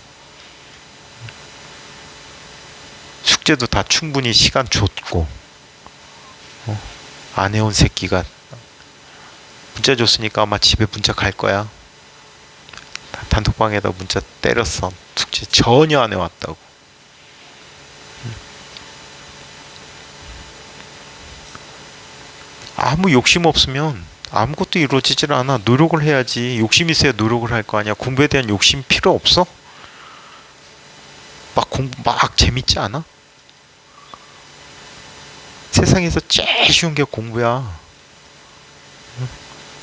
숙제도 다 충분히 시간 줬고. 안 해온 새끼가 문자 줬으니까 아마 집에 문자 갈 거야. 단톡방에다 문자 때렸어. 숙제 전혀 안 해왔다고. 아무 욕심 없으면 아무것도 이루어지질 않아. 노력을 해야지. 욕심 있어야 노력을 할 거 아니야. 공부에 대한 욕심 필요 없어? 막 공부 막 재밌지 않아? 세상에서 제일 쉬운 게 공부야.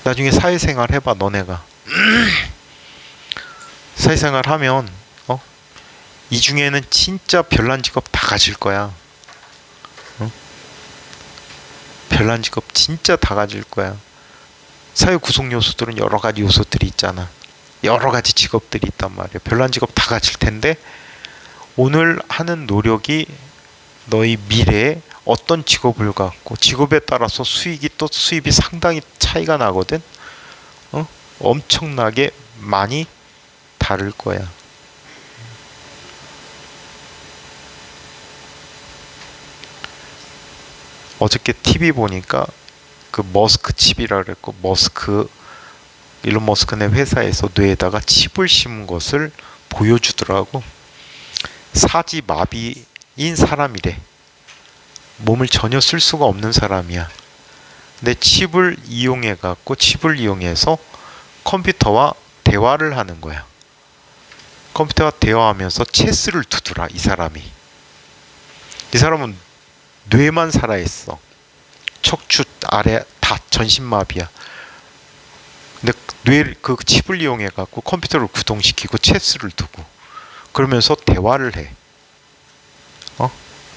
나중에 사회생활 해봐. 너네가 사회생활 하면 이 중에는 진짜 별난 직업 다 가질 거야. 별난 직업 진짜 다 가질 거야. 사회 구성 요소들은 여러 가지 요소들이 있잖아. 여러 가지 직업들이 있단 말이야. 별난 직업 다 가질 텐데 오늘 하는 노력이 너희 미래에 어떤 직업을 갖고 직업에 따라서 수입이 상당히 차이가 나거든. 엄청나게 많이 다를 거야. 어저께 TV 보니까 그 머스크 칩이라 그랬고 일론 머스크네 회사에서 뇌에다가 칩을 심은 것을 보여주더라고. 사지 마비인 사람이래. 몸을 전혀 쓸 수가 없는 사람이야. 근데 칩을 이용해서 컴퓨터와 대화를 하는 거야. 컴퓨터와 대화하면서 체스를 두더라. 이 사람이. 이 사람은 뇌만 살아있어. 척추 아래 다 전신마비야. 근데 그 칩을 이용해갖고 컴퓨터를 구동시키고 체스를 두고 그러면서 대화를 해.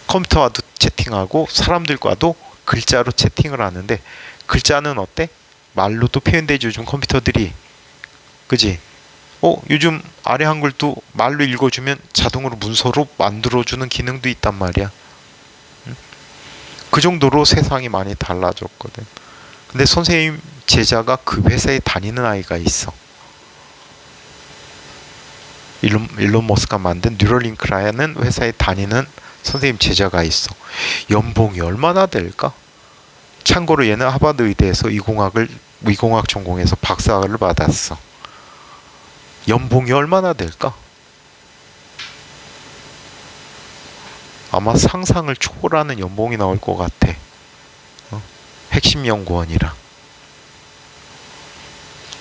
컴퓨터와도 채팅하고 사람들과도 글자로 채팅을 하는데 글자는 어때? 말로도 표현되지 요즘 컴퓨터들이. 그지? 요즘 아래 한글도 말로 읽어주면 자동으로 문서로 만들어주는 기능도 있단 말이야. 그 정도로 세상이 많이 달라졌거든. 근데 선생님 제자가 그 회사에 다니는 아이가 있어. 일론 머스크가 만든 뉴럴링크라는 회사에 다니는 선생님 제자가 있어. 연봉이 얼마나 될까? 참고로 얘는 하버드 의대에서 이공학 전공해서 박사를 받았어. 연봉이 얼마나 될까? 아마 상상을 초월하는 연봉이 나올 것 같아. 핵심 연구원이라.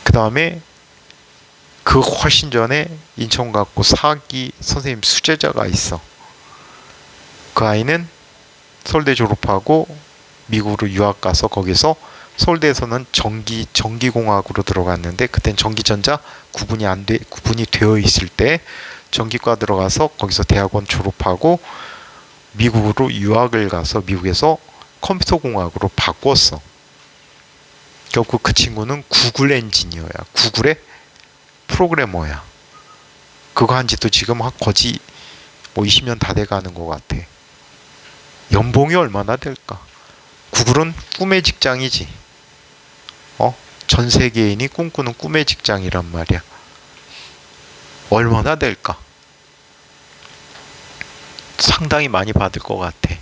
그 다음에 그 훨씬 전에 인천 갖고 사기 선생님 수제자가 있어. 그 아이는 서울대 졸업하고 미국으로 유학 가서 거기서 서울대에서는 전기공학으로 들어갔는데 그땐 전기전자 구분이 되어 있을 때 전기과 들어가서 거기서 대학원 졸업하고 미국으로 유학을 가서 미국에서 컴퓨터공학으로 바꿨어. 결국 그 친구는 구글 엔지니어야. 구글의 프로그래머야. 그거 한 지도 지금 거의 20년 다 돼가는 것 같아. 연봉이 얼마나 될까? 구글은 꿈의 직장이지. 전 세계인이 꿈꾸는 꿈의 직장이란 말이야. 얼마나 될까? 상당히 많이 받을 것 같아.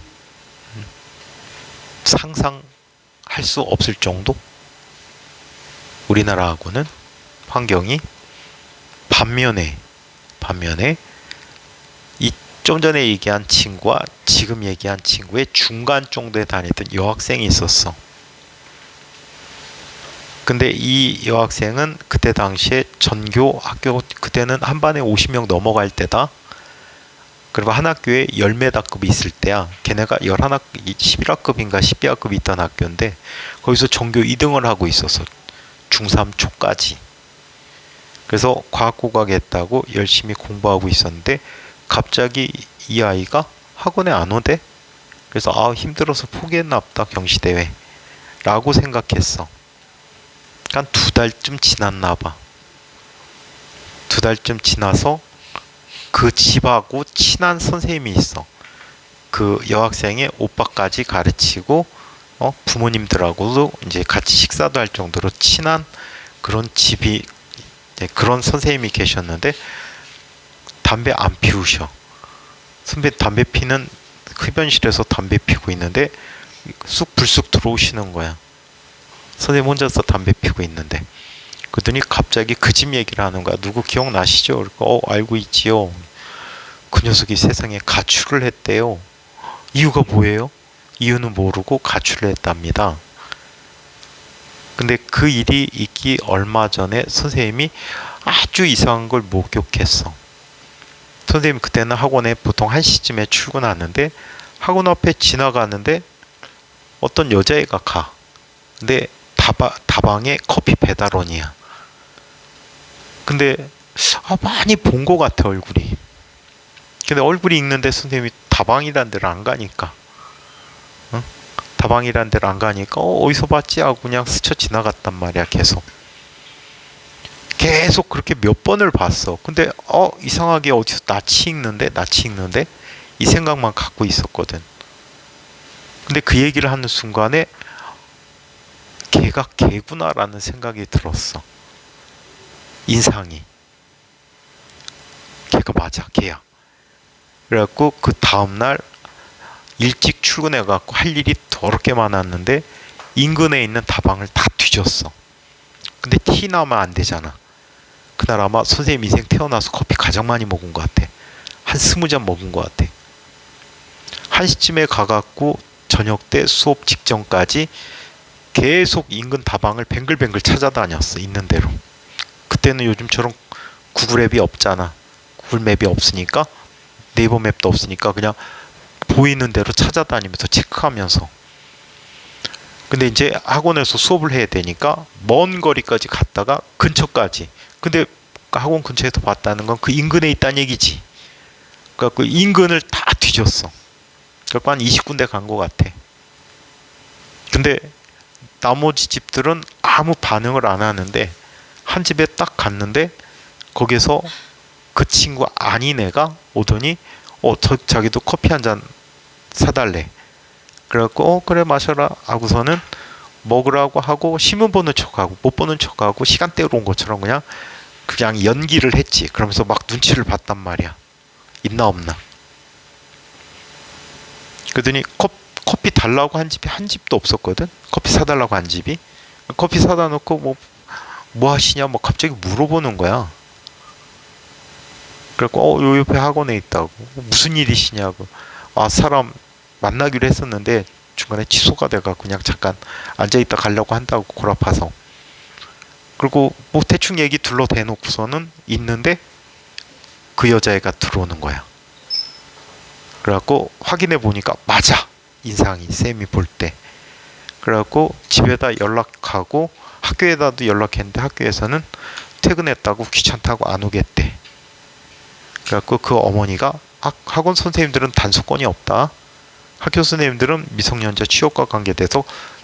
상상할 수 없을 정도? 우리나라하고는 환경이 반면에 이 좀 전에 얘기한 친구와 지금 얘기한 친구의 중간 정도에 다니던 여학생이 있었어. 근데 이 여학생은 그때 당시에 전교 학교 그때는 한 반에 50명 넘어갈 때다. 그리고 한 학교에 10메다급이 있을 때야. 걔네가 11학급인가 12학급이 있던 학교인데 거기서 전교 2등을 하고 있었어. 중3 초까지. 그래서 과학고각 했다고 열심히 공부하고 있었는데 갑자기 이 아이가 학원에 안 오대? 그래서 힘들어서 포기했나 보다 경시대회 라고 생각했어. 한 2달쯤 지났나 봐. 2달쯤 지나서 그 집하고 친한 선생님이 있어. 그 여학생의 오빠까지 가르치고 부모님들하고도 이제 같이 식사도 할 정도로 친한 그런 그런 선생님이 계셨는데 담배 안 피우셔. 선배 담배 피는 흡연실에서 담배 피고 있는데 쑥 불쑥 들어오시는 거야. 선생님 혼자서 담배 피고 있는데 그러더니 갑자기 그 집 얘기를 하는 거야. 누구 기억나시죠? 그러니까 알고 있지요. 그 녀석이 세상에 가출을 했대요. 이유가 뭐예요? 이유는 모르고 가출을 했답니다. 근데 그 일이 있기 얼마 전에 선생님이 아주 이상한 걸 목격했어. 선생님 그때는 학원에 보통 1시쯤에 출근하는데 학원 앞에 지나가는데 어떤 여자애가 가. 근데 다방에 커피 배달원이야. 근데 많이 본 것 같아 얼굴이. 근데 얼굴이 있는데 선생님이 다방이란 데를 안 가니까 다방이란 데를 안 가니까 어디서 봤지 하고 그냥 스쳐 지나갔단 말이야. 계속 그렇게 몇 번을 봤어. 근데 이상하게 어디서 낯이 익는데 이 생각만 갖고 있었거든. 근데 그 얘기를 하는 순간에 걔가 걔구나라는 생각이 들었어. 인상이 걔가 맞아, 걔야. 그래갖고 그 다음날 일찍 출근해갖고 할 일이 더럽게 많았는데 인근에 있는 다방을 다 뒤졌어. 근데 티 나면 안 되잖아. 그날 아마 선생님 인생 태어나서 커피 가장 많이 먹은 것 같아. 한 20잔 먹은 것 같아. 1시쯤에 가갖고 저녁 때 수업 직전까지 계속 인근 다방을 뱅글뱅글 찾아다녔어. 있는 대로. 그때는 요즘처럼 구글 앱이 없잖아. 구글 맵이 없으니까 네이버 맵도 없으니까 그냥 보이는 대로 찾아다니면서 체크하면서. 근데 이제 학원에서 수업을 해야 되니까 먼 거리까지 갔다가 근처까지. 근데 학원 근처에서 봤다는 건 그 인근에 있다는 얘기지. 그래갖고 인근을 다 뒤졌어. 그래갖고 한 20군데 간 것 같아. 근데 나머지 집들은 아무 반응을 안 하는데 한 집에 딱 갔는데 거기서 그 친구 아닌 애가 오더니 자기도 커피 한 잔 사달래. 그래갖고 그래 마셔라 하고서는 먹으라고 하고 신문 보는 척하고 못 보는 척하고 시간 때우러 온 것처럼 그냥 연기를 했지. 그러면서 막 눈치를 봤단 말이야. 있나 없나. 그러더니 커피 달라고 한 집이 한 집도 없었거든. 커피 사달라고 한 집이. 커피 사다 놓고 뭐 하시냐 갑자기 물어보는 거야. 그래갖고 요 옆에 학원에 있다고. 무슨 일이시냐고. 사람 만나기로 했었는데 중간에 취소가 돼갖고 그냥 잠깐 앉아있다 가려고 한다고 골 아파서. 그리고 대충 얘기 둘러대놓고서는 있는데 그 여자애가 들어오는 거야. 그래갖고 확인해 보니까 맞아. 인상이 쌤이 볼 때. 그래갖고 집에다 연락하고 학교에다도 연락했는데 학교에서는 퇴근했다고 귀찮다고 안 오겠대. 그래갖고 그 어머니가 학원 선생님들은 단속권이 없다. 학교 선생님들은 미성년자 취업과 관계돼서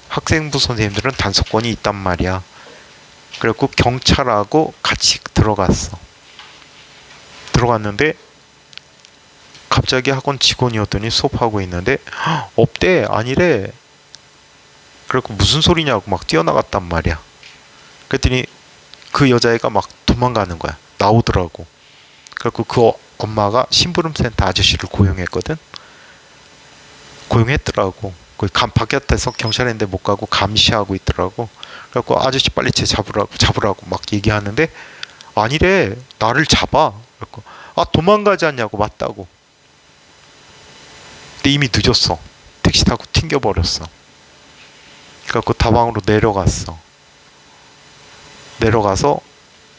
학생부 선생님들은 단속권이 있단 말이야. 그래갖고 경찰하고 같이 들어갔는데 갑자기 학원 직원이었더니 수업하고 있는데 없대. 아니래. 그래갖고 무슨 소리냐고 막 뛰어나갔단 말이야. 그랬더니 그 여자애가 막 도망가는 거야. 나오더라고. 그래갖고 그 엄마가 심부름센터 아저씨를 고용했거든. 고용했더라고. 바깥에서 경찰인데 못 가고 감시하고 있더라고. 그래갖고 아저씨 빨리 쟤 잡으라고 막 얘기하는데 아니래. 나를 잡아. 그래갖고 도망가지 않냐고. 맞다고. 근데 이미 늦었어. 택시 타고 튕겨버렸어. 그래갖고 다방으로 내려가서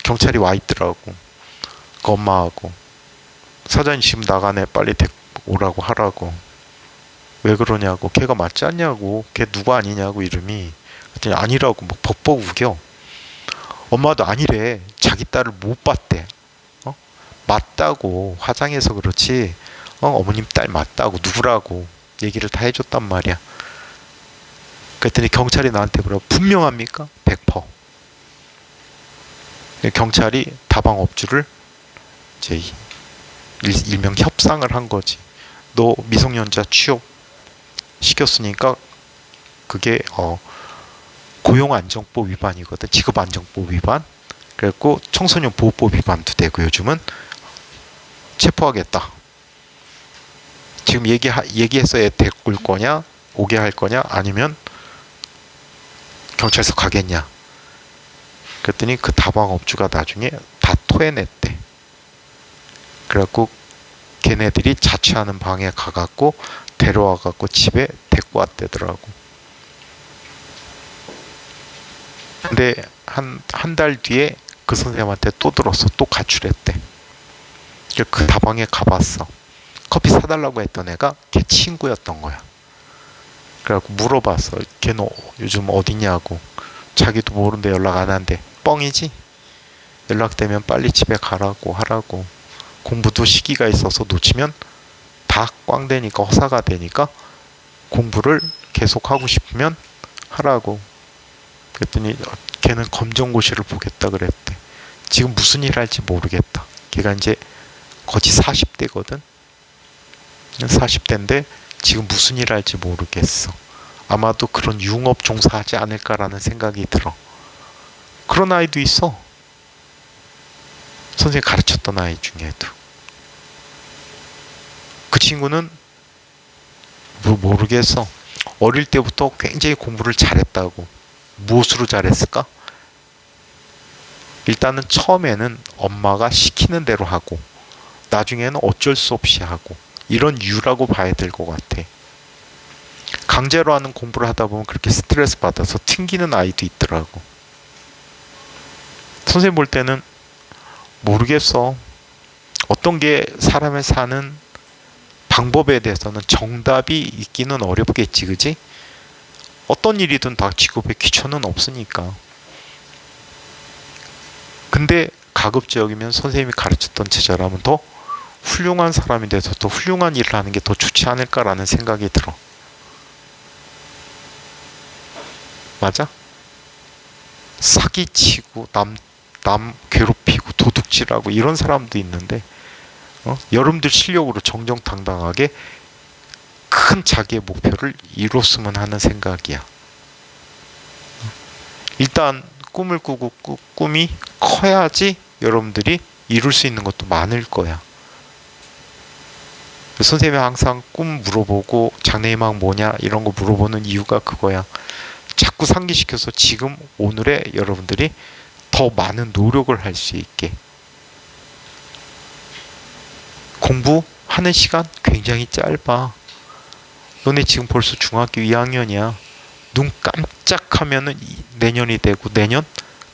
경찰이 와 있더라고. 그 엄마하고. 사장님 지금 나가네. 빨리 오라고 하라고. 왜 그러냐고. 걔가 맞지 않냐고. 걔 누구 아니냐고 이름이. 그랬더니 아니라고 막 벅벅 우겨. 엄마도 아니래. 자기 딸을 못 봤대. 맞다고. 화장해서 그렇지. 어머님 딸 맞다고. 누구라고. 얘기를 다 해줬단 말이야. 그랬더니 경찰이 나한테 뭐라고. 분명합니까? 100%. 경찰이 다방 업주를 이제 일명 협상을 한 거지. 너 미성년자 취업 시켰으니까 그게 고용안정법 위반이거든. 직업안정법 위반. 그래갖고 청소년 보호법 위반도 되고 요즘은 체포하겠다. 지금 얘기해서 애 데리고 올 거냐, 오게 할 거냐, 아니면 경찰서 가겠냐. 그랬더니 그 다방 업주가 나중에 다 토해냈대. 그래갖고 걔네들이 자취하는 방에 가갖고 데려와갖고 집에 데리고 왔대더라고. 근데 한 달 뒤에 그 선생님한테 또 들었어. 또 가출했대. 그 다방에 가봤어. 커피 사달라고 했던 애가 걔 친구였던 거야. 그래갖고 물어봤어. 걔 너 요즘 어디냐고. 자기도 모르는데 연락 안 한대. 뻥이지? 연락되면 빨리 집에 가라고 하라고. 공부도 시기가 있어서 놓치면 다 꽝되니까 허사가 되니까 공부를 계속 하고 싶으면 하라고. 그랬더니 걔는 검정고시를 보겠다 그랬대. 지금 무슨 일 할지 모르겠다. 걔가 이제 거의 40대거든. 40대인데 지금 무슨 일 할지 모르겠어. 아마도 그런 융업 종사하지 않을까라는 생각이 들어. 그런 아이도 있어. 선생님 가르쳤던 아이 중에도. 그 친구는 모르겠어. 어릴 때부터 굉장히 공부를 잘했다고. 무엇으로 잘했을까? 일단은 처음에는 엄마가 시키는 대로 하고 나중에는 어쩔 수 없이 하고 이런 이유라고 봐야 될 것 같아. 강제로 하는 공부를 하다 보면 그렇게 스트레스 받아서 튕기는 아이도 있더라고. 선생님 볼 때는 모르겠어. 어떤 게 사람의 사는 방법에 대해서는 정답이 있기는 어렵겠지, 그지? 어떤 일이든 다 직업에 귀천은 없으니까. 근데 가급적이면 선생님이 가르쳤던 제자라면 더 훌륭한 사람이 돼서 더 훌륭한 일을 하는 게 더 좋지 않을까라는 생각이 들어. 맞아? 사기치고 남 남 괴롭히고 도둑질하고 이런 사람도 있는데 여러분들 실력으로 정정당당하게 큰 자기의 목표를 이뤘으면 하는 생각이야. 일단 꿈을 꾸고 꿈이 커야지 여러분들이 이룰 수 있는 것도 많을 거야. 선생님이 항상 꿈 물어보고 장래희망 뭐냐 이런 거 물어보는 이유가 그거야. 자꾸 상기시켜서 지금 오늘의 여러분들이 더 많은 노력을 할 수 있게. 공부하는 시간 굉장히 짧아. 너네 지금 벌써 중학교 2학년이야. 눈 깜짝하면은 내년이 되고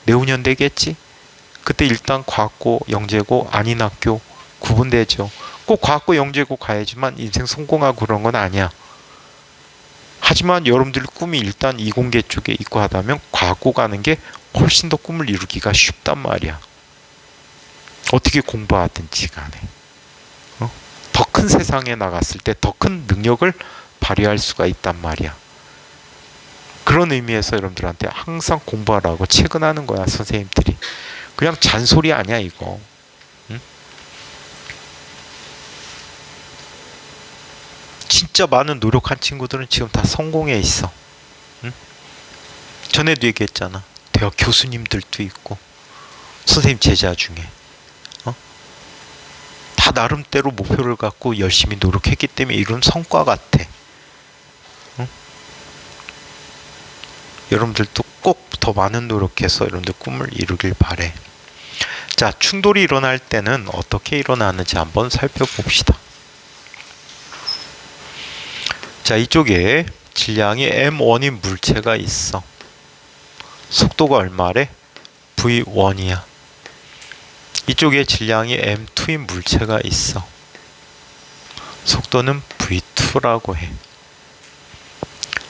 내후년 되겠지? 그때 일단 과학고, 영재고, 아닌 학교 구분되죠. 꼭 과학고, 영재고 가야지만 인생 성공하고 그런 건 아니야. 하지만 여러분들 꿈이 일단 이공계 쪽에 있고 하다면 과학고 가는 게 훨씬 더 꿈을 이루기가 쉽단 말이야. 어떻게 공부하든지 간에. 더 큰 세상에 나갔을 때 더 큰 능력을 발휘할 수가 있단 말이야. 그런 의미에서 여러분들한테 항상 공부하라고 체근하는 거야, 선생님들이. 그냥 잔소리 아니야, 이거. 응? 진짜 많은 노력한 친구들은 지금 다 성공해 있어. 응? 전에도 얘기했잖아. 대학 교수님들도 있고 선생님 제자 중에 다 나름대로 목표를 갖고 열심히 노력했기 때문에 이룬 성과 같아. 응? 여러분들도 꼭 더 많은 노력해서 여러분들 꿈을 이루길 바래. 자, 충돌이 일어날 때는 어떻게 일어나는지 한번 살펴봅시다. 자, 이쪽에 질량이 m1인 물체가 있어. 속도가 얼마래? v1이야. 이쪽에 질량이 m2인 물체가 있어. 속도는 v2라고 해.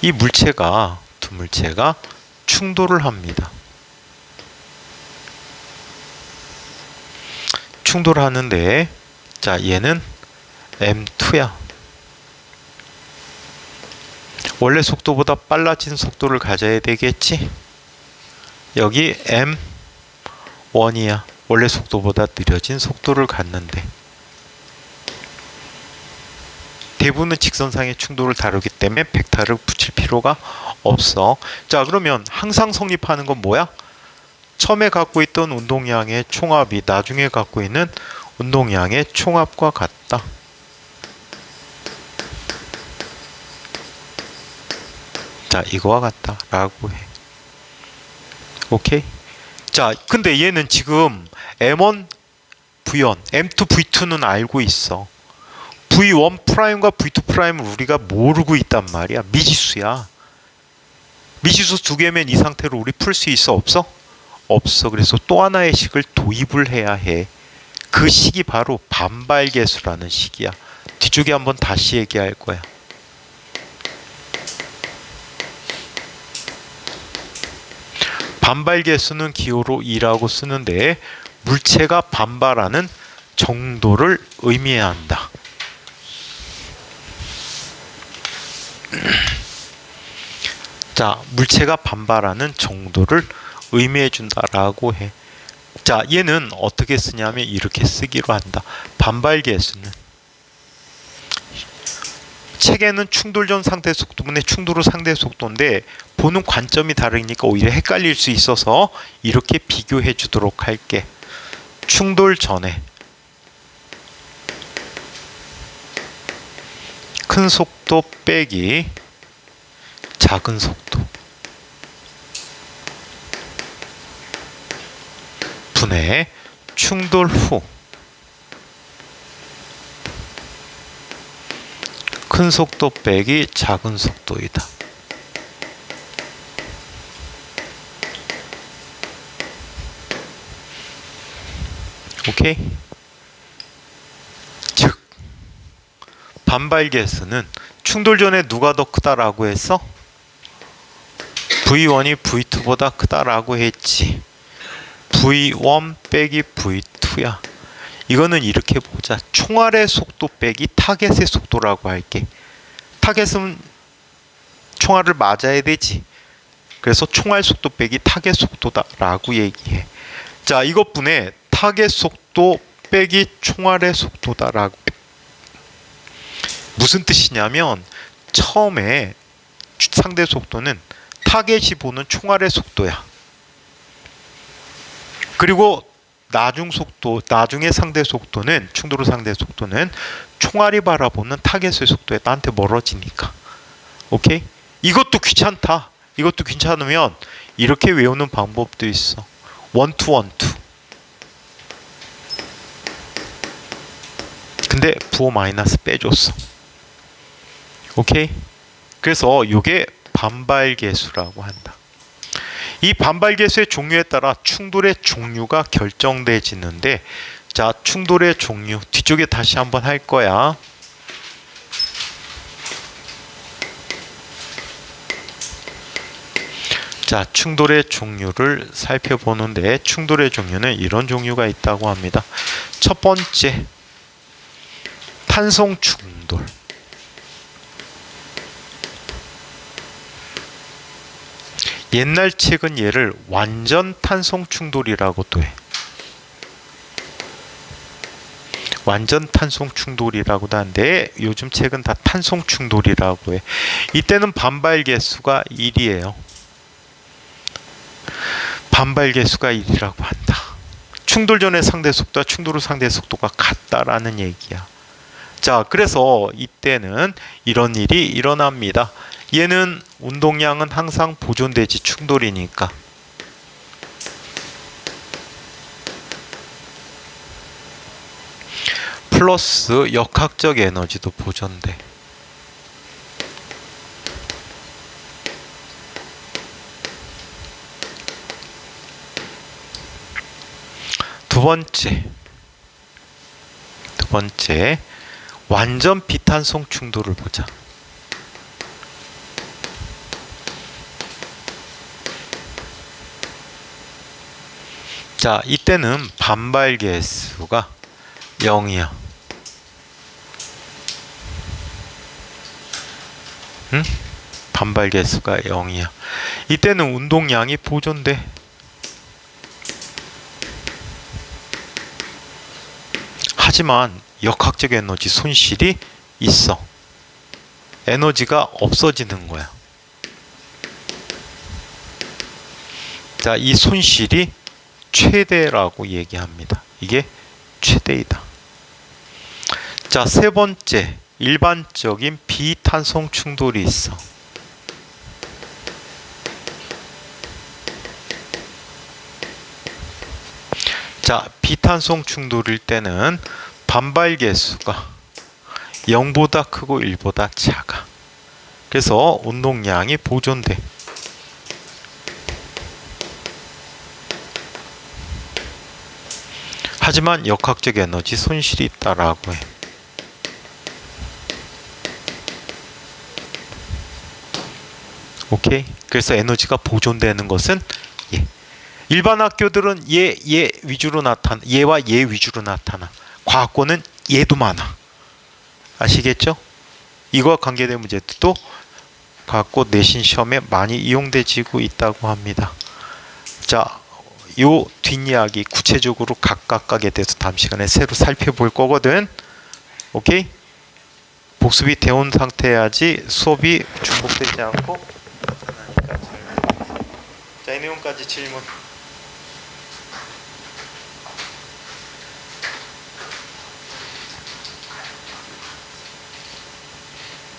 이 물체가, 두 물체가 충돌을 합니다. 충돌하는데, 자, 얘는 m2야. 원래 속도보다 빨라진 속도를 가져야 되겠지? 여기 m1이야. 원래 속도보다 느려진 속도를 갖는데 대부분은 직선상의 충돌을 다루기 때문에 벡터를 붙일 필요가 없어. 자, 그러면 항상 성립하는 건 뭐야? 처음에 갖고 있던 운동량의 총합이 나중에 갖고 있는 운동량의 총합과 같다. 자, 이거와 같다 라고 해. 오케이? 자, 근데 얘는 지금 M1, V1, M2, V2는 알고 있어. V1 프라임과 V2 프라임을 우리가 모르고 있단 말이야. 미지수야. 미지수 두 개면 이 상태로 우리 풀 수 있어? 없어? 없어. 그래서 또 하나의 식을 도입을 해야 해. 그 식이 바로 반발계수라는 식이야. 뒤쪽에 한번 다시 얘기할 거야. 반발계수는 기호로 2라고 쓰는데 물체가 반발하는 정도를 의미해야 한다. 자, 물체가 반발하는 정도를 의미해 준다라고 해. 자, 얘는 어떻게 쓰냐면 이렇게 쓰기로 한다. 반발계수는 책에는 충돌 전 상대 속도분의 충돌 후 상대 속도인데 보는 관점이 다르니까 오히려 헷갈릴 수 있어서 이렇게 비교해 주도록 할게. 충돌 전에 큰 속도 빼기 작은 속도 분의 충돌 후 큰 속도 빼기 작은 속도이다. 오케이? 즉 반발계수는 충돌 전에 누가 더 크다라고 했어? V1이 V2보다 크다라고 했지. V1 빼기 V2야. 이거는 이렇게 보자. 총알의 속도 빼기 타겟의 속도라고 할게. 타겟은 총알을 맞아야 되지. 그래서 총알 속도 빼기 타겟 속도다라고 얘기해. 자, 이것분의 타겟 속도 빼기 총알의 속도다라고. 무슨 뜻이냐면 처음에 상대 속도는 타겟이 보는 총알의 속도야. 그리고 나중의 상대 속도는, 충돌의 상대 속도는 총알이 바라보는 타겟의 속도에 나한테 멀어지니까. 오케이? 이것도 귀찮다. 이것도 귀찮으면 이렇게 외우는 방법도 있어. 원투 원투. 근데 부호 마이너스 빼줬어. 오케이? 그래서 이게 반발계수라고 한다. 이 반발계수의 종류에 따라 충돌의 종류가 결정되지는데, 자, 충돌의 종류 뒤쪽에 다시 한번 할 거야. 자, 충돌의 종류를 살펴보는데, 충돌의 종류는 이런 종류가 있다고 합니다. 첫 번째, 탄성 충돌. 옛날 책은 얘를 완전 탄성 충돌이라고도 해. 완전 탄성 충돌이라고도 하는데 요즘 책은 다 탄성 충돌이라고 해. 이때는 반발 개수가 1이에요. 반발 개수가 1이라고 한다. 충돌 전의 상대 속도와 충돌 후 상대 속도가 같다라는 얘기야. 자, 그래서 이때는 이런 일이 일어납니다. 얘는 운동량은 항상 보존되지, 충돌이니까. 플러스 역학적 에너지도 보존돼. 두 번째 완전 비탄성 충돌을 보자. 자, 이때는 반발 개수가 0이야. 응? 반발 개수가 0이야. 이때는 운동량이 보존돼. 하지만 역학적 에너지 손실이 있어. 에너지가 없어지는 거야. 자, 이 손실이 최대라고 얘기합니다. 이게 최대이다. 자, 세 번째, 일반적인 비탄성 충돌이 있어. 자, 비탄성 충돌일 때는 반발 개수가 0보다 크고 1보다 작아. 그래서 운동량이 보존돼. 하지만 역학적 에너지 손실이 있다라고 해. 오케이? 그래서 에너지가 보존되는 것은 얘. 일반 학교들은 얘 위주로 나타나. 얘와 얘 위주로 나타나. 과학고는 얘도 많아. 아시겠죠? 이거와 관계된 문제도 과학고 내신 시험에 많이 이용되지고 있다고 합니다. 자, 요 뒷이야기 구체적으로 각각에 대해서 다음 시간에 새로 살펴볼 거거든. 오케이? 복습이 되온 상태여야지 수업이 중복되지 않고. 자, 이 내용까지 질문.